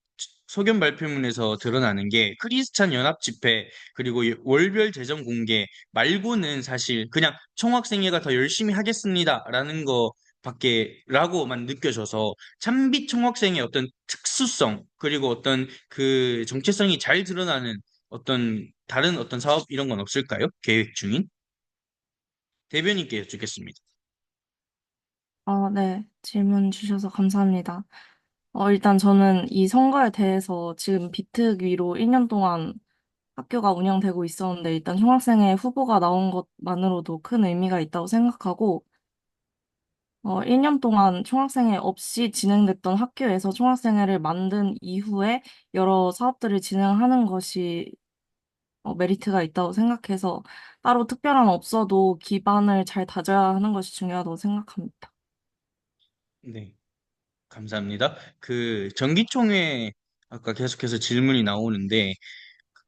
소견 발표문에서 드러나는 게 크리스찬 연합 집회 그리고 월별 재정 공개 말고는 사실 그냥 총학생회가 더 열심히 하겠습니다라는 거 밖에라고만 느껴져서 참빛 총학생의 어떤 특수성 그리고 어떤 그 정체성이 잘 드러나는 어떤 다른 어떤 사업 이런 건 없을까요? 계획 중인? 대변인께 여쭙겠습니다. 네. 질문 주셔서 감사합니다. 일단 저는 이 선거에 대해서 지금 비특 위로 1년 동안 학교가 운영되고 있었는데 일단 총학생회 후보가 나온 것만으로도 큰 의미가 있다고 생각하고 1년 동안 총학생회 없이 진행됐던 학교에서 총학생회를 만든 이후에 여러 사업들을 진행하는 것이 메리트가 있다고 생각해서 따로 특별한 없어도 기반을 잘 다져야 하는 것이 중요하다고 생각합니다. 네, 감사합니다. 그 정기총회 아까 계속해서 질문이 나오는데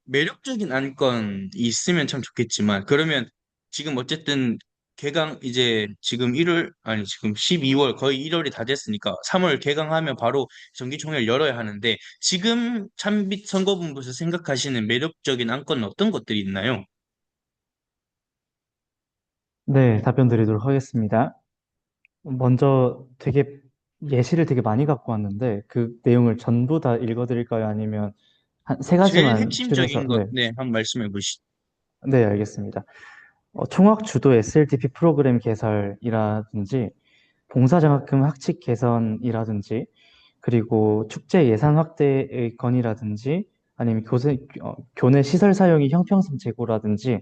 매력적인 안건이 있으면 참 좋겠지만, 그러면 지금 어쨌든 개강 이제 지금 1월, 아니 지금 12월 거의 1월이 다 됐으니까 3월 개강하면 바로 정기총회를 열어야 하는데, 지금 참빛 선거본부에서 생각하시는 매력적인 안건은 어떤 것들이 있나요? 네, 답변 드리도록 하겠습니다. 먼저 예시를 되게 많이 갖고 왔는데 그 내용을 전부 다 읽어드릴까요? 아니면 한 세 제일 가지만 추려서, 핵심적인 것, 네, 네, 한번 말씀해 보시죠. 네, 알겠습니다. 총학 주도 SLTP 프로그램 개설이라든지 봉사장학금 학칙 개선이라든지 그리고 축제 예산 확대의 건이라든지 아니면 교내 시설 사용이 형평성 제고라든지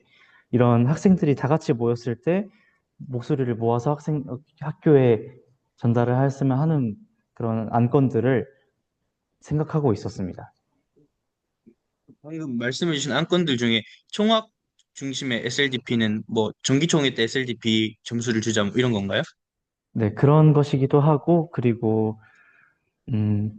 이런 학생들이 다 같이 모였을 때 목소리를 모아서 학교에 전달을 했으면 하는 그런 안건들을 생각하고 있었습니다. 방금 말씀해 주신 안건들 중에 총학 중심의 SLDP는 뭐 정기총회 때 SLDP 점수를 주자 뭐 이런 건가요? 네, 그런 것이기도 하고, 그리고,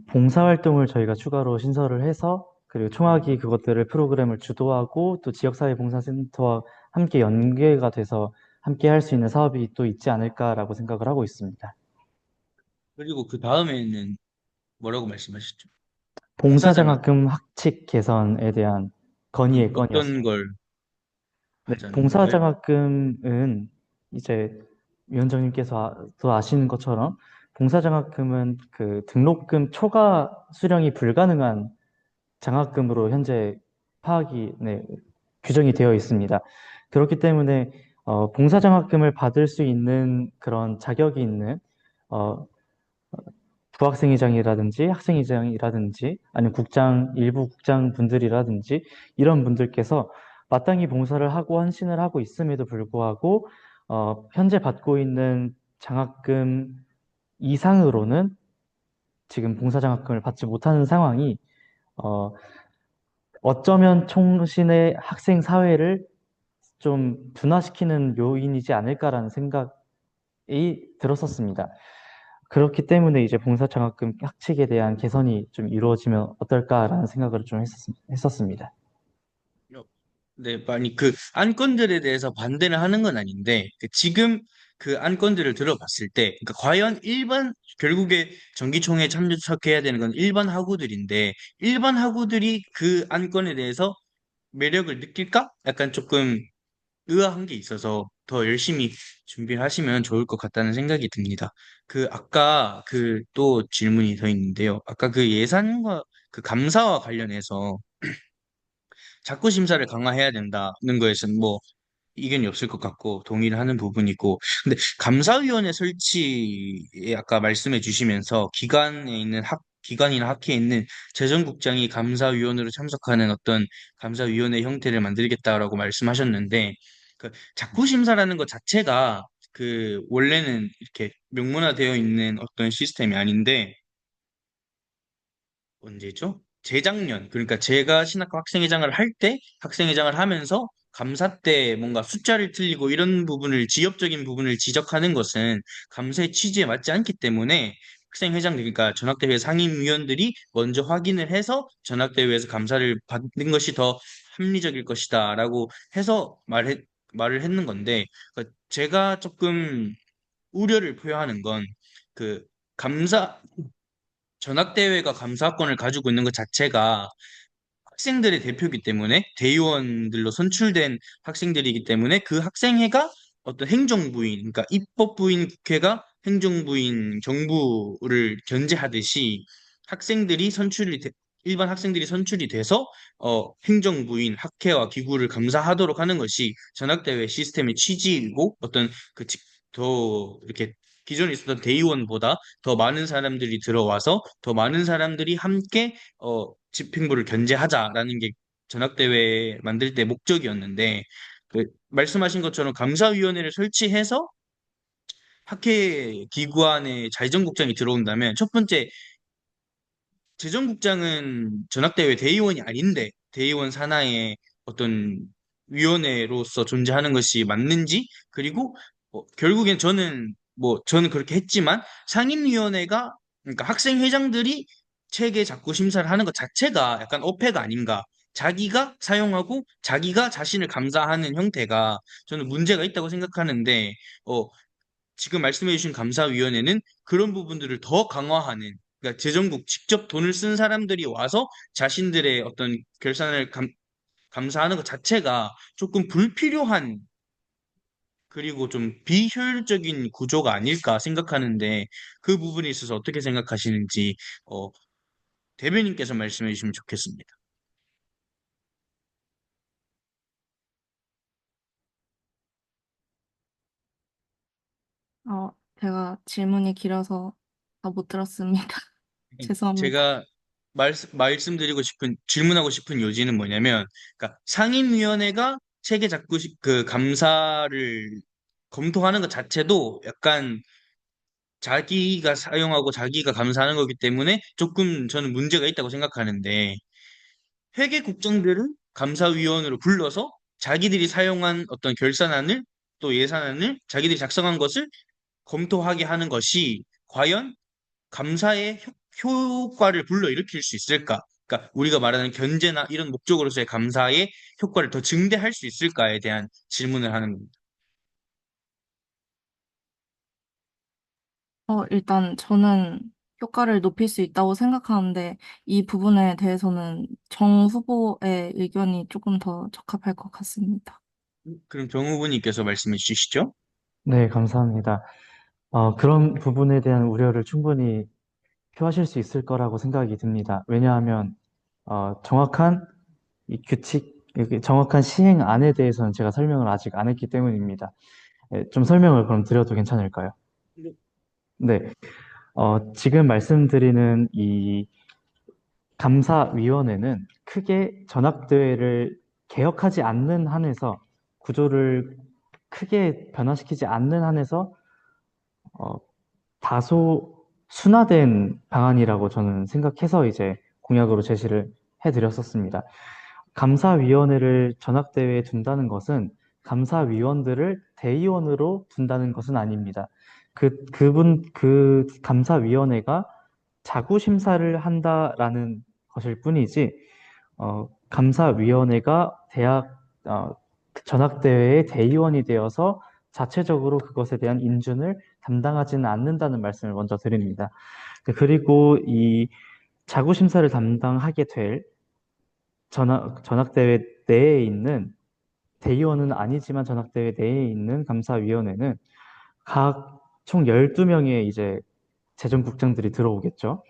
봉사활동을 저희가 추가로 신설을 해서, 그리고 총학이 그것들을 프로그램을 주도하고, 또 지역사회봉사센터와 함께 연계가 돼서 함께 할 수 있는 사업이 또 있지 않을까라고 생각을 하고 있습니다. 그리고 그 다음에는 뭐라고 말씀하셨죠? 봉사장학, 봉사장학금 학칙 개선에 대한 건의의 어떤 건이었습니다. 걸 네, 하자는 건가요? 봉사장학금은 이제 위원장님께서도 아시는 것처럼 봉사장학금은 그 등록금 초과 수령이 불가능한 장학금으로 현재 네, 규정이 되어 있습니다. 그렇기 때문에 봉사장학금을 받을 수 있는 그런 자격이 있는 어, 부학생회장이라든지 학생회장이라든지 아니면 일부 국장 분들이라든지 이런 분들께서 마땅히 봉사를 하고 헌신을 하고 있음에도 불구하고 현재 받고 있는 장학금 이상으로는 지금 봉사장학금을 받지 못하는 상황이 어, 어쩌면 총신의 학생 사회를 좀 둔화시키는 요인이지 않을까라는 생각이 들었었습니다. 그렇기 때문에 이제 봉사장학금 학칙에 대한 개선이 좀 이루어지면 어떨까라는 생각을 좀 했었습니다. 네, 아니 그 안건들에 대해서 반대를 하는 건 아닌데 지금 그 안건들을 들어봤을 때, 그러니까 과연 일반 결국에 정기총회에 참석해야 되는 건 일반 학우들인데 일반 학우들이 그 안건에 대해서 매력을 느낄까? 약간 조금 의아한 게 있어서 더 열심히 준비를 하시면 좋을 것 같다는 생각이 듭니다. 그 아까 그 또 질문이 더 있는데요. 아까 그 예산과 그 감사와 관련해서 자구 심사를 강화해야 된다는 거에서는 뭐 이견이 없을 것 같고 동의를 하는 부분이고, 근데 감사위원회 설치에 아까 말씀해 주시면서 기관이나 학회에 있는 재정국장이 감사위원으로 참석하는 어떤 감사위원회 형태를 만들겠다라고 말씀하셨는데, 그 자구 심사라는 것 자체가 그 원래는 이렇게 명문화되어 있는 어떤 시스템이 아닌데, 언제죠? 재작년, 그러니까 제가 신학과 학생회장을 할 때, 학생회장을 하면서 감사 때 뭔가 숫자를 틀리고 이런 부분을, 지엽적인 부분을 지적하는 것은 감사의 취지에 맞지 않기 때문에 학생회장, 그러니까 전학대회 상임위원들이 먼저 확인을 해서 전학대회에서 감사를 받는 것이 더 합리적일 것이다라고 해서 말을 했는 건데, 그러니까 제가 조금 우려를 표하는 건 그 감사, 전학대회가 감사권을 가지고 있는 것 자체가 학생들의 대표이기 때문에, 대의원들로 선출된 학생들이기 때문에 그 학생회가 어떤 행정부인, 그러니까 입법부인 국회가 행정부인 정부를 견제하듯이 학생들이 일반 학생들이 선출이 돼서 행정부인 학회와 기구를 감사하도록 하는 것이 전학대회 시스템의 취지이고 어떤 더 이렇게 기존에 있었던 대의원보다 더 많은 사람들이 들어와서 더 많은 사람들이 함께 집행부를 견제하자라는 게 전학대회 만들 때 목적이었는데 말씀하신 것처럼 감사위원회를 설치해서 학회 기구 안에 자유전국장이 들어온다면 첫 번째 재정국장은 전학대회 대의원이 아닌데 대의원 산하의 어떤 위원회로서 존재하는 것이 맞는지 그리고 결국엔 저는 그렇게 했지만 상임위원회가 그러니까 학생회장들이 체계 작구 심사를 하는 것 자체가 약간 어폐가 아닌가 자기가 사용하고 자기가 자신을 감사하는 형태가 저는 문제가 있다고 생각하는데 어, 지금 말씀해주신 감사위원회는 그런 부분들을 더 강화하는, 그러니까 재정국 직접 돈을 쓴 사람들이 와서 자신들의 어떤 결산을 감사하는 것 자체가 조금 불필요한 그리고 좀 비효율적인 구조가 아닐까 생각하는데 그 부분에 있어서 어떻게 생각하시는지 어, 대변인께서 말씀해 주시면 좋겠습니다. 제가 질문이 길어서 다 못 들었습니다. 죄송합니다. 제가 질문하고 싶은 요지는 뭐냐면, 그러니까 상임위원회가 체계 그 감사를 검토하는 것 자체도 약간 자기가 사용하고 자기가 감사하는 거기 때문에 조금 저는 문제가 있다고 생각하는데, 회계국장들을 감사위원으로 불러서 자기들이 사용한 어떤 결산안을 또 예산안을 자기들이 작성한 것을 검토하게 하는 것이 과연 감사의 효과를 불러일으킬 수 있을까? 그러니까 우리가 말하는 견제나 이런 목적으로서의 감사의 효과를 더 증대할 수 있을까에 대한 질문을 하는 겁니다. 일단 저는 효과를 높일 수 있다고 생각하는데 이 부분에 대해서는 정 후보의 의견이 조금 더 적합할 것 같습니다. 그럼 정 후보님께서 말씀해 주시죠. 네, 감사합니다. 그런 부분에 대한 우려를 충분히 표하실 수 있을 거라고 생각이 듭니다. 왜냐하면 정확한 이 이렇게 정확한 시행안에 대해서는 제가 설명을 아직 안 했기 때문입니다. 좀 설명을 그럼 드려도 괜찮을까요? 네. 네, 지금 말씀드리는 이 감사위원회는 크게 전학대회를 개혁하지 않는 한에서 구조를 크게 변화시키지 않는 한에서 어, 다소 순화된 방안이라고 저는 생각해서 이제 공약으로 제시를 해드렸었습니다. 감사위원회를 전학대회에 둔다는 것은 감사위원들을 대의원으로 둔다는 것은 아닙니다. 그 감사위원회가 자구심사를 한다라는 것일 뿐이지, 감사위원회가 전학대회의 대의원이 되어서 자체적으로 그것에 대한 인준을 담당하지는 않는다는 말씀을 먼저 드립니다. 그리고 이 자구심사를 담당하게 될 전학대회 내에 있는 대의원은 아니지만 전학대회 내에 있는 감사위원회는 각 총 12명의 이제 재정국장들이 들어오겠죠.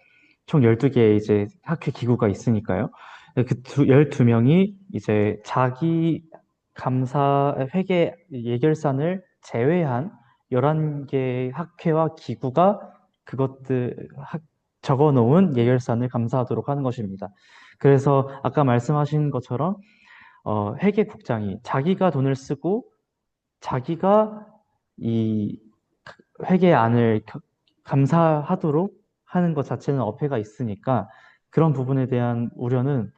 총 12개의 이제 학회 기구가 있으니까요. 그 12명이 이제 자기 감사 회계 예결산을 제외한 11개의 학회와 기구가 적어 놓은 예결산을 감사하도록 하는 것입니다. 그래서 아까 말씀하신 것처럼 회계국장이 자기가 돈을 쓰고 자기가 이 회계안을 감사하도록 하는 것 자체는 어폐가 있으니까 그런 부분에 대한 우려는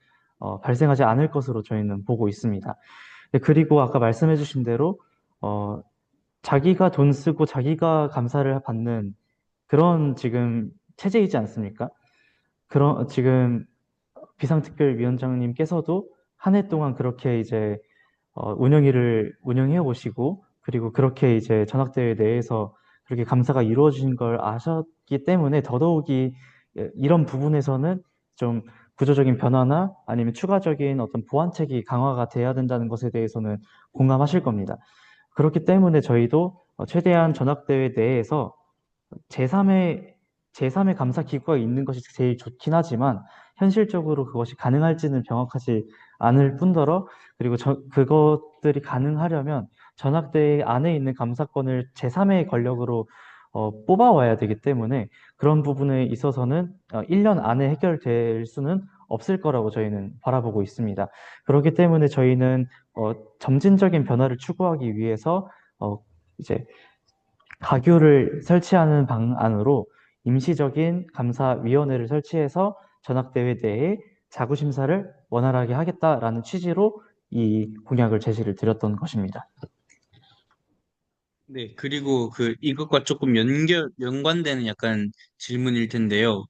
발생하지 않을 것으로 저희는 보고 있습니다. 그리고 아까 말씀해 주신 대로 자기가 돈 쓰고 자기가 감사를 받는 그런 지금 체제이지 않습니까? 그런 지금 비상특별위원장님께서도 한 해 동안 그렇게 이제 운영해 오시고 그리고 그렇게 이제 전학대회 내에서 그렇게 감사가 이루어진 걸 아셨기 때문에 더더욱이 이런 부분에서는 좀 구조적인 변화나 아니면 추가적인 어떤 보완책이 강화가 돼야 된다는 것에 대해서는 공감하실 겁니다. 그렇기 때문에 저희도 최대한 전학대회 내에서 제3의 제3의 감사 기구가 있는 것이 제일 좋긴 하지만 현실적으로 그것이 가능할지는 명확하지 않을 뿐더러 그리고 그것들이 가능하려면 전학대회 안에 있는 감사권을 제3의 권력으로 뽑아와야 되기 때문에 그런 부분에 있어서는 1년 안에 해결될 수는 없을 거라고 저희는 바라보고 있습니다. 그렇기 때문에 저희는 점진적인 변화를 추구하기 위해서 이제 가교를 설치하는 방안으로 임시적인 감사위원회를 설치해서 전학대회 내에 자구심사를 원활하게 하겠다라는 취지로 이 공약을 제시를 드렸던 것입니다. 네, 그리고 이것과 조금 연관되는 약간 질문일 텐데요.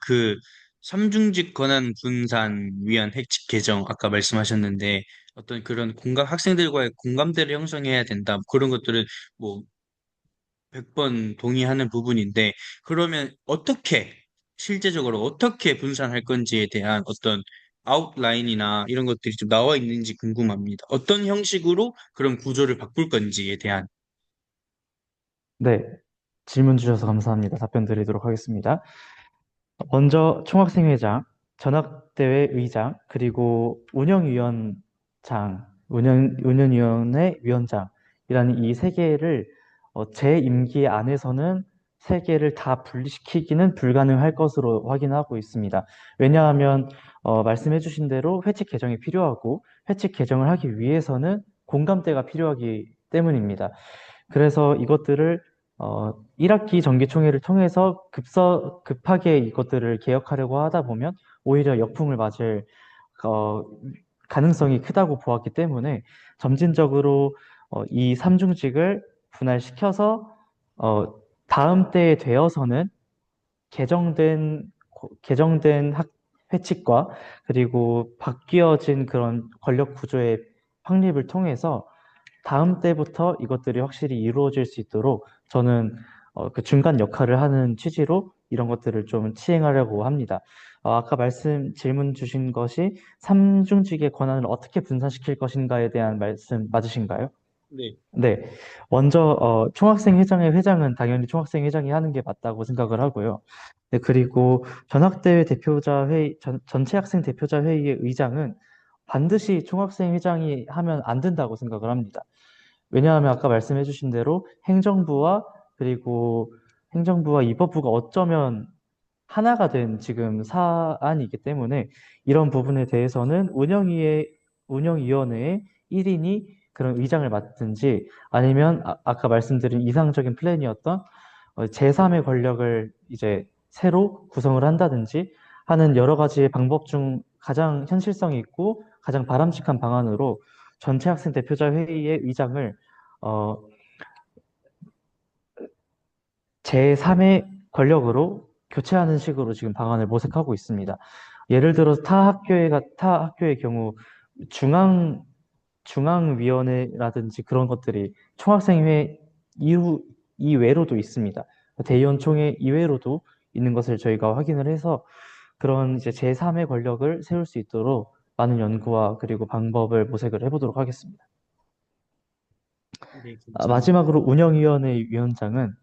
삼중직 권한 분산 위한 핵칙 개정, 아까 말씀하셨는데, 어떤 그런 학생들과의 공감대를 형성해야 된다. 그런 것들은 뭐, 100번 동의하는 부분인데, 그러면 실제적으로 어떻게 분산할 건지에 대한 어떤 아웃라인이나 이런 것들이 좀 나와 있는지 궁금합니다. 어떤 형식으로 그런 구조를 바꿀 건지에 대한. 네, 질문 주셔서 감사합니다. 답변 드리도록 하겠습니다. 먼저 총학생회장, 전학대회 의장, 그리고 운영위원회 위원장이라는 이 세 개를 제 임기 안에서는 세 개를 다 분리시키기는 불가능할 것으로 확인하고 있습니다. 왜냐하면 말씀해 주신 대로 회칙 개정이 필요하고 회칙 개정을 하기 위해서는 공감대가 필요하기 때문입니다. 그래서 이것들을 1학기 정기총회를 통해서 급하게 이것들을 개혁하려고 하다 보면 오히려 역풍을 맞을 어, 가능성이 크다고 보았기 때문에 점진적으로 이 삼중직을 분할시켜서 다음 때에 되어서는 개정된 회칙과 그리고 바뀌어진 그런 권력 구조의 확립을 통해서 다음 때부터 이것들이 확실히 이루어질 수 있도록 저는 그 중간 역할을 하는 취지로 이런 것들을 좀 시행하려고 합니다. 아까 질문 주신 것이 삼중직의 권한을 어떻게 분산시킬 것인가에 대한 말씀 맞으신가요? 네. 네. 먼저 총학생회장의 회장은 당연히 총학생회장이 하는 게 맞다고 생각을 하고요. 네, 그리고 전학대회 대표자 회의, 전체 학생 대표자 회의의 의장은 반드시 총학생회장이 하면 안 된다고 생각을 합니다. 왜냐하면 아까 말씀해 주신 대로 행정부와 입법부가 어쩌면 하나가 된 지금 사안이기 때문에 이런 부분에 대해서는 운영위원회의 1인이 그런 의장을 맡든지 아니면 아까 말씀드린 이상적인 플랜이었던 제3의 권력을 이제 새로 구성을 한다든지 하는 여러 가지의 방법 중 가장 현실성이 있고 가장 바람직한 방안으로 전체 학생 대표자 회의의 의장을 어, 제3의 권력으로 교체하는 식으로 지금 방안을 모색하고 있습니다. 예를 들어서 타 학교의 경우 중앙위원회라든지 그런 것들이 총학생회 이외로도 있습니다. 대의원 총회 이외로도 있는 것을 저희가 확인을 해서 그런 이제 제3의 권력을 세울 수 있도록 많은 연구와 그리고 방법을 모색을 해보도록 하겠습니다. 네, 감사합니다. 마지막으로 운영위원회 위원장은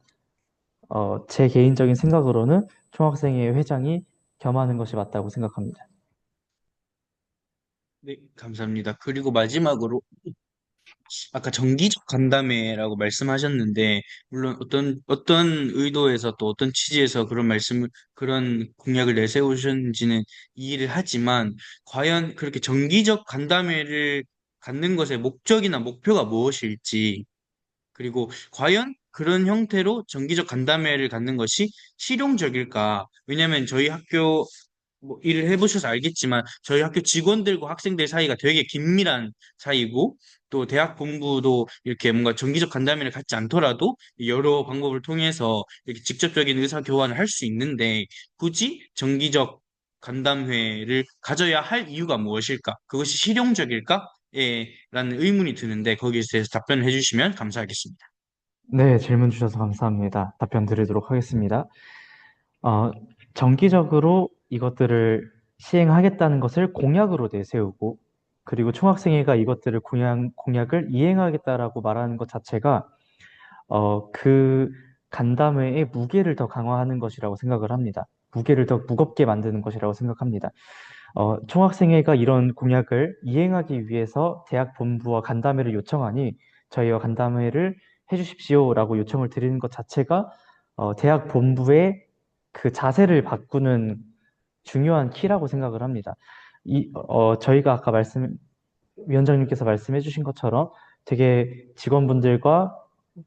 제 개인적인 생각으로는 총학생회 회장이 겸하는 것이 맞다고 생각합니다. 네, 감사합니다. 그리고 마지막으로 아까 정기적 간담회라고 말씀하셨는데, 물론 어떤 의도에서 또 어떤 취지에서 그런 공약을 내세우셨는지는 이해를 하지만, 과연 그렇게 정기적 간담회를 갖는 것의 목적이나 목표가 무엇일지, 그리고 과연 그런 형태로 정기적 간담회를 갖는 것이 실용적일까? 왜냐하면 저희 학교 뭐 일을 해보셔서 알겠지만 저희 학교 직원들과 학생들 사이가 되게 긴밀한 사이고 또 대학 본부도 이렇게 뭔가 정기적 간담회를 갖지 않더라도 여러 방법을 통해서 이렇게 직접적인 의사 교환을 할 수 있는데 굳이 정기적 간담회를 가져야 할 이유가 무엇일까? 그것이 실용적일까? 라는 의문이 드는데 거기에 대해서 답변을 해주시면 감사하겠습니다. 네, 질문 주셔서 감사합니다. 답변 드리도록 하겠습니다. 어, 정기적으로 이것들을 시행하겠다는 것을 공약으로 내세우고, 그리고 총학생회가 이것들을 공약을 이행하겠다라고 말하는 것 자체가, 그 간담회의 무게를 더 강화하는 것이라고 생각을 합니다. 무게를 더 무겁게 만드는 것이라고 생각합니다. 총학생회가 이런 공약을 이행하기 위해서 대학 본부와 간담회를 요청하니 저희와 간담회를 해주십시오라고 요청을 드리는 것 자체가 대학 본부의 그 자세를 바꾸는 중요한 키라고 생각을 합니다. 저희가 아까 위원장님께서 말씀해 주신 것처럼 되게 직원분들과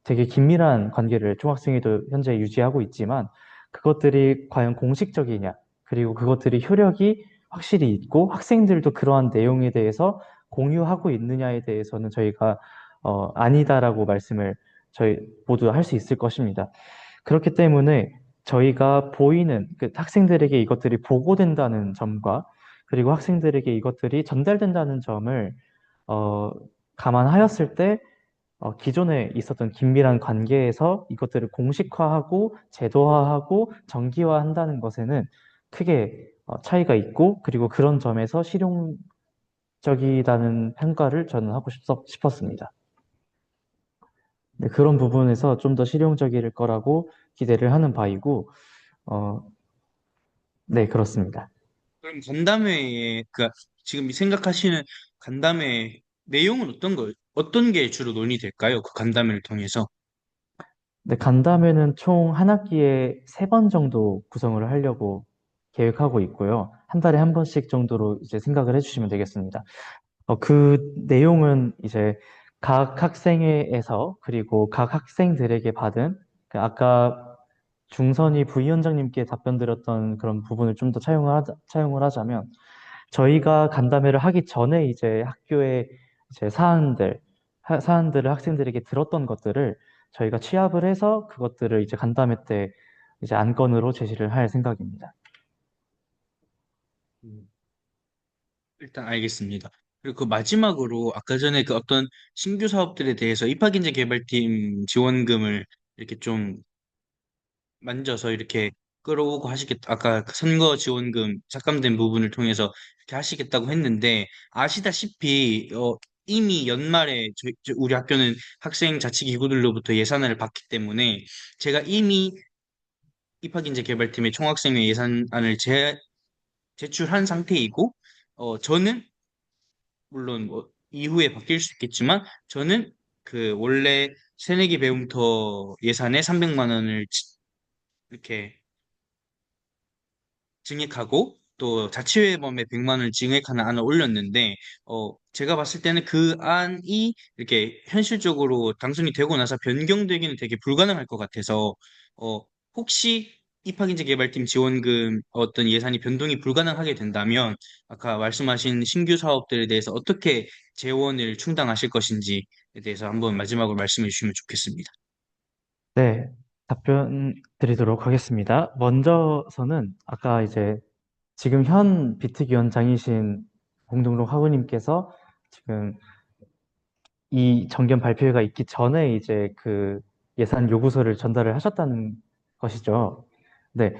되게 긴밀한 관계를 총학생회도 현재 유지하고 있지만 그것들이 과연 공식적이냐, 그리고 그것들이 효력이 확실히 있고 학생들도 그러한 내용에 대해서 공유하고 있느냐에 대해서는 저희가 아니다라고 말씀을 저희 모두 할 수 있을 것입니다. 그렇기 때문에 저희가 보이는 그 학생들에게 이것들이 보고된다는 점과 그리고 학생들에게 이것들이 전달된다는 점을 어, 감안하였을 때 기존에 있었던 긴밀한 관계에서 이것들을 공식화하고 제도화하고 정기화한다는 것에는 크게 차이가 있고 그리고 그런 점에서 실용적이라는 평가를 저는 하고 싶었습니다. 네, 그런 부분에서 좀 더 실용적일 거라고 기대를 하는 바이고, 어, 네, 그렇습니다. 그럼 간담회에 그 지금 생각하시는 간담회 내용은 어떤 게 주로 논의될까요? 그 간담회를 통해서. 네, 간담회는 총 한 학기에 3번 정도 구성을 하려고 계획하고 있고요. 한 달에 한 번씩 정도로 이제 생각을 해주시면 되겠습니다. 그 내용은 이제 각 학생회에서 그리고 각 학생들에게 받은 그 아까 중선이 부위원장님께 답변 드렸던 그런 부분을 좀 더 차용을 하자면 저희가 간담회를 하기 전에 이제 학교의 이제 사안들을 학생들에게 들었던 것들을 저희가 취합을 해서 그것들을 이제 간담회 때 이제 안건으로 제시를 할 생각입니다. 음, 일단 알겠습니다. 그리고 그 마지막으로 아까 전에 그 어떤 신규 사업들에 대해서 입학인재 개발팀 지원금을 이렇게 좀 만져서 이렇게 끌어오고 아까 그 선거 지원금 삭감된 부분을 통해서 이렇게 하시겠다고 했는데, 아시다시피, 이미 연말에 우리 학교는 학생 자치기구들로부터 예산을 받기 때문에 제가 이미 입학인재 개발팀의 총학생회 예산안을 제출한 상태이고, 저는 물론 뭐 이후에 바뀔 수 있겠지만, 저는 그 원래 새내기 배움터 예산에 300만 원을 이렇게 증액하고 또 자치회범에 100만 원을 증액하는 안을 올렸는데, 제가 봤을 때는 그 안이 이렇게 현실적으로 당선이 되고 나서 변경되기는 되게 불가능할 것 같아서, 어, 혹시 입학인재 개발팀 지원금 어떤 예산이 변동이 불가능하게 된다면 아까 말씀하신 신규 사업들에 대해서 어떻게 재원을 충당하실 것인지에 대해서 한번 마지막으로 말씀해 주시면 좋겠습니다. 네, 답변 드리도록 하겠습니다. 먼저서는 아까 이제 지금 현 비특위원장이신 공동록 학우님께서 지금 이 정견 발표회가 있기 전에 이제 그 예산 요구서를 전달을 하셨다는 것이죠. 네,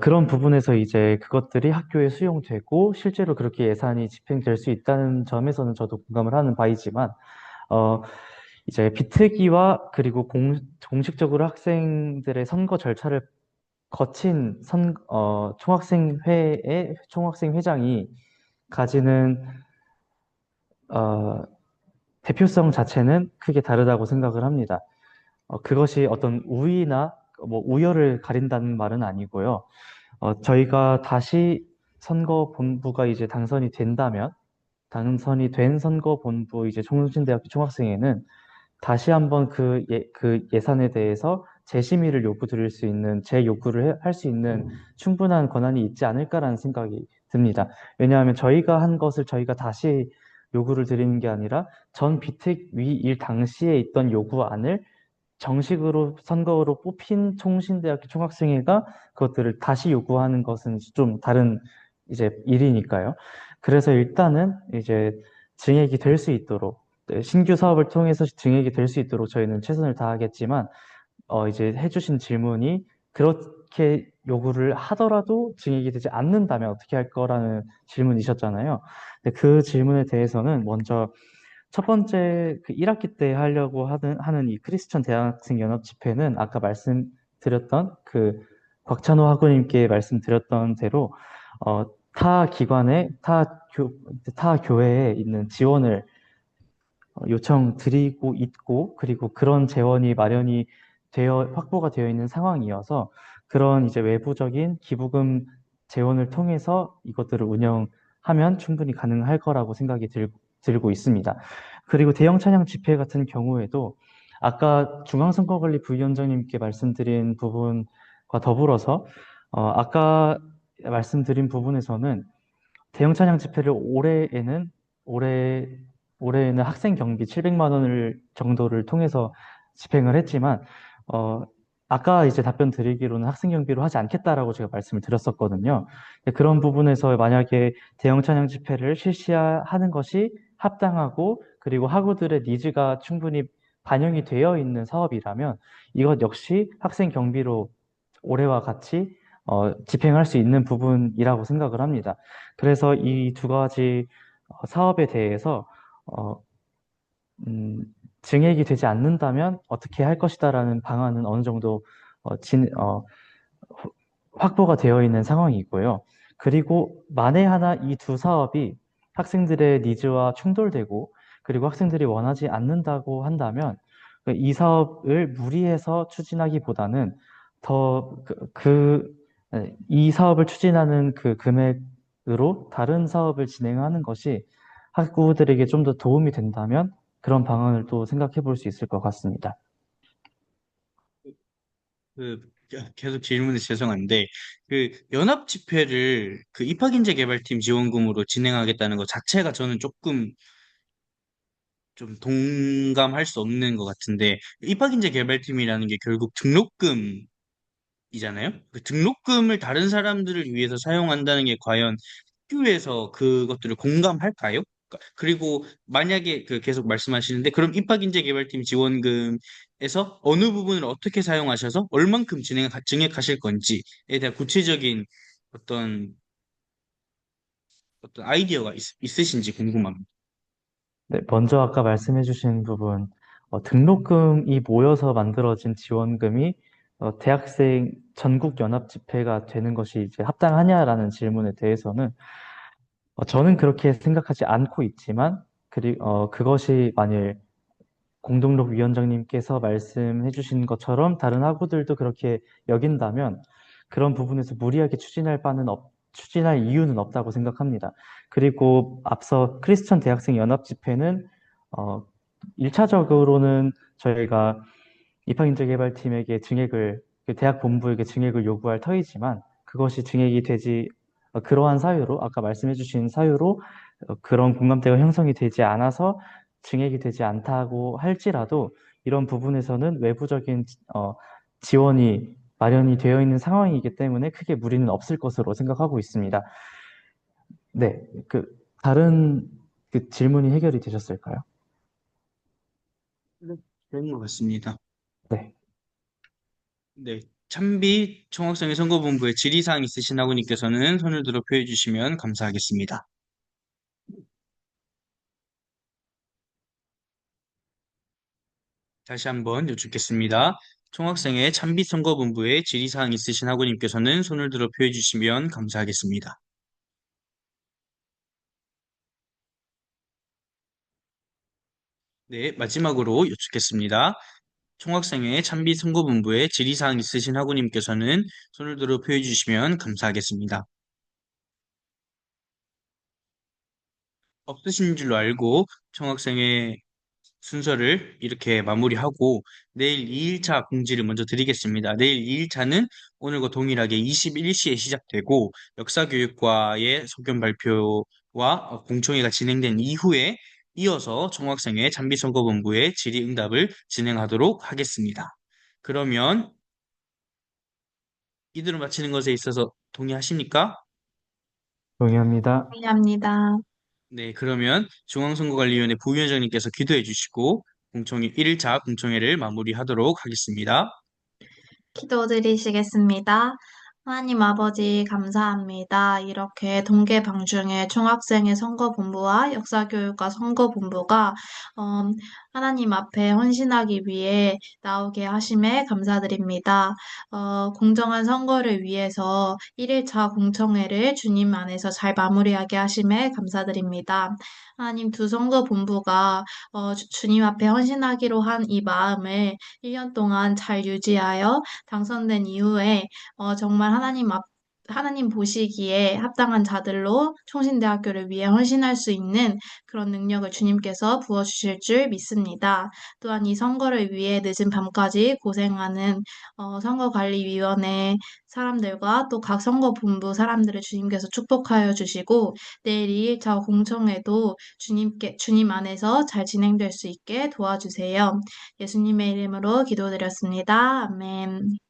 그런 부분에서 이제 그것들이 학교에 수용되고 실제로 그렇게 예산이 집행될 수 있다는 점에서는 저도 공감을 하는 바이지만, 어, 이제 비특위와 그리고 공식적으로 학생들의 선거 절차를 거친 총학생회장이 가지는 어, 대표성 자체는 크게 다르다고 생각을 합니다. 그것이 어떤 우위나 뭐 우열을 가린다는 말은 아니고요. 저희가 다시 선거본부가 이제 당선이 된 선거본부 이제 총신대학교 총학생회는 다시 한번 그 예산에 대해서 재심의를 요구드릴 수 있는, 재요구를 할 수 있는 충분한 권한이 있지 않을까라는 생각이 듭니다. 왜냐하면 저희가 한 것을 저희가 다시 요구를 드리는 게 아니라 전 비특위일 당시에 있던 요구안을 정식으로 선거로 뽑힌 총신대학교 총학생회가 그것들을 다시 요구하는 것은 좀 다른 이제 일이니까요. 그래서 일단은 이제 증액이 될 수 있도록, 네, 신규 사업을 통해서 증액이 될 수 있도록 저희는 최선을 다하겠지만, 이제 해주신 질문이 그렇게 요구를 하더라도 증액이 되지 않는다면 어떻게 할 거라는 질문이셨잖아요. 근데 그 질문에 대해서는 먼저 첫 번째 그 1학기 때 하려고 하는 이 크리스천 대학생 연합 집회는 아까 말씀드렸던 그 곽찬호 학우님께 말씀드렸던 대로 타 기관에 타 교회에 있는 지원을 요청드리고 있고, 그리고 그런 재원이 마련이 확보가 되어 있는 상황이어서 그런 이제 외부적인 기부금 재원을 통해서 이것들을 운영하면 충분히 가능할 거라고 생각이 들고 있습니다. 그리고 대형 찬양 집회 같은 경우에도 아까 중앙선거관리 부위원장님께 말씀드린 부분과 더불어서 아까 말씀드린 부분에서는 대형 찬양 집회를 올해 올해에는 학생 경비 700만 원을 정도를 통해서 집행을 했지만 어, 아까 이제 답변 드리기로는 학생 경비로 하지 않겠다라고 제가 말씀을 드렸었거든요. 그런 부분에서 만약에 대형 찬양 집회를 실시하는 것이 합당하고 그리고 학우들의 니즈가 충분히 반영이 되어 있는 사업이라면 이것 역시 학생 경비로 올해와 같이 집행할 수 있는 부분이라고 생각을 합니다. 그래서 이 두 가지 사업에 대해서 어, 음, 증액이 되지 않는다면 어떻게 할 것이다라는 방안은 어느 정도 확보가 되어 있는 상황이고요. 그리고 만에 하나 이 두 사업이 학생들의 니즈와 충돌되고 그리고 학생들이 원하지 않는다고 한다면 이 사업을 무리해서 추진하기보다는 이 사업을 추진하는 그 금액으로 다른 사업을 진행하는 것이 학부들에게 좀 더 도움이 된다면 그런 방안을 또 생각해 볼 수 있을 것 같습니다. 그 계속 질문에 죄송한데 그 연합 집회를 그 입학인재 개발팀 지원금으로 진행하겠다는 것 자체가 저는 조금 좀 동감할 수 없는 것 같은데 입학인재 개발팀이라는 게 결국 등록금이잖아요. 그 등록금을 다른 사람들을 위해서 사용한다는 게 과연 학교에서 그것들을 공감할까요? 그리고 만약에 그 계속 말씀하시는데 그럼 입학인재 개발팀 지원금에서 어느 부분을 어떻게 사용하셔서 얼만큼 증액하실 건지에 대한 구체적인 어떤 아이디어가 있으신지 궁금합니다. 네, 먼저 아까 말씀해 주신 부분, 등록금이 모여서 만들어진 지원금이 대학생 전국 연합 집회가 되는 것이 이제 합당하냐라는 질문에 대해서는 저는 그렇게 생각하지 않고 있지만, 그것이 만일 공동록 위원장님께서 말씀해 주신 것처럼 다른 학우들도 그렇게 여긴다면 그런 부분에서 무리하게 추진할 이유는 없다고 생각합니다. 그리고 앞서 크리스천 대학생 연합 집회는 어, 1차적으로는 저희가 입학인재개발팀에게 그 대학 본부에게 증액을 요구할 터이지만 그것이 증액이 되지 그러한 사유로 아까 말씀해 주신 사유로 그런 공감대가 형성이 되지 않아서 증액이 되지 않다고 할지라도 이런 부분에서는 외부적인 지원이 마련이 되어 있는 상황이기 때문에 크게 무리는 없을 것으로 생각하고 있습니다. 네, 다른 그 질문이 해결이 되셨을까요? 네, 그런 것 같습니다. 네. 네, 참비 총학생회 선거본부에 질의사항 있으신 학우님께서는 손을 들어 표해 주시면 감사하겠습니다. 다시 한번 여쭙겠습니다. 총학생회 참비 선거본부에 질의사항 있으신 학우님께서는 손을 들어 표해 주시면 감사하겠습니다. 네, 마지막으로 여쭙겠습니다. 총학생회 참비 선거본부에 질의사항 있으신 학우님께서는 손을 들어 표해 주시면 감사하겠습니다. 없으신 줄로 알고 총학생회 순서를 이렇게 마무리하고 내일 2일차 공지를 먼저 드리겠습니다. 내일 2일차는 오늘과 동일하게 21시에 시작되고 역사교육과의 소견 발표와 공청회가 진행된 이후에 이어서 총학생회 잠비선거본부의 질의응답을 진행하도록 하겠습니다. 그러면 이들을 마치는 것에 있어서 동의하십니까? 동의합니다. 동의합니다. 네, 그러면 중앙선거관리위원회 부위원장님께서 기도해 주시고 1일차 공청회를 마무리하도록 하겠습니다. 기도드리시겠습니다. 하나님 아버지, 감사합니다. 이렇게 동계방중의 총학생회 선거본부와 역사교육과 선거본부가 어, 하나님 앞에 헌신하기 위해 나오게 하심에 감사드립니다. 공정한 선거를 위해서 1일차 공청회를 주님 안에서 잘 마무리하게 하심에 감사드립니다. 하나님 두 선거본부가 주님 앞에 헌신하기로 한 이 마음을 1년 동안 잘 유지하여 당선된 이후에 정말 하나님 보시기에 합당한 자들로 총신대학교를 위해 헌신할 수 있는 그런 능력을 주님께서 부어주실 줄 믿습니다. 또한 이 선거를 위해 늦은 밤까지 고생하는 선거관리위원회 사람들과 또 각 선거본부 사람들을 주님께서 축복하여 주시고 내일 2일차 공청회도 주님 안에서 잘 진행될 수 있게 도와주세요. 예수님의 이름으로 기도드렸습니다. 아멘.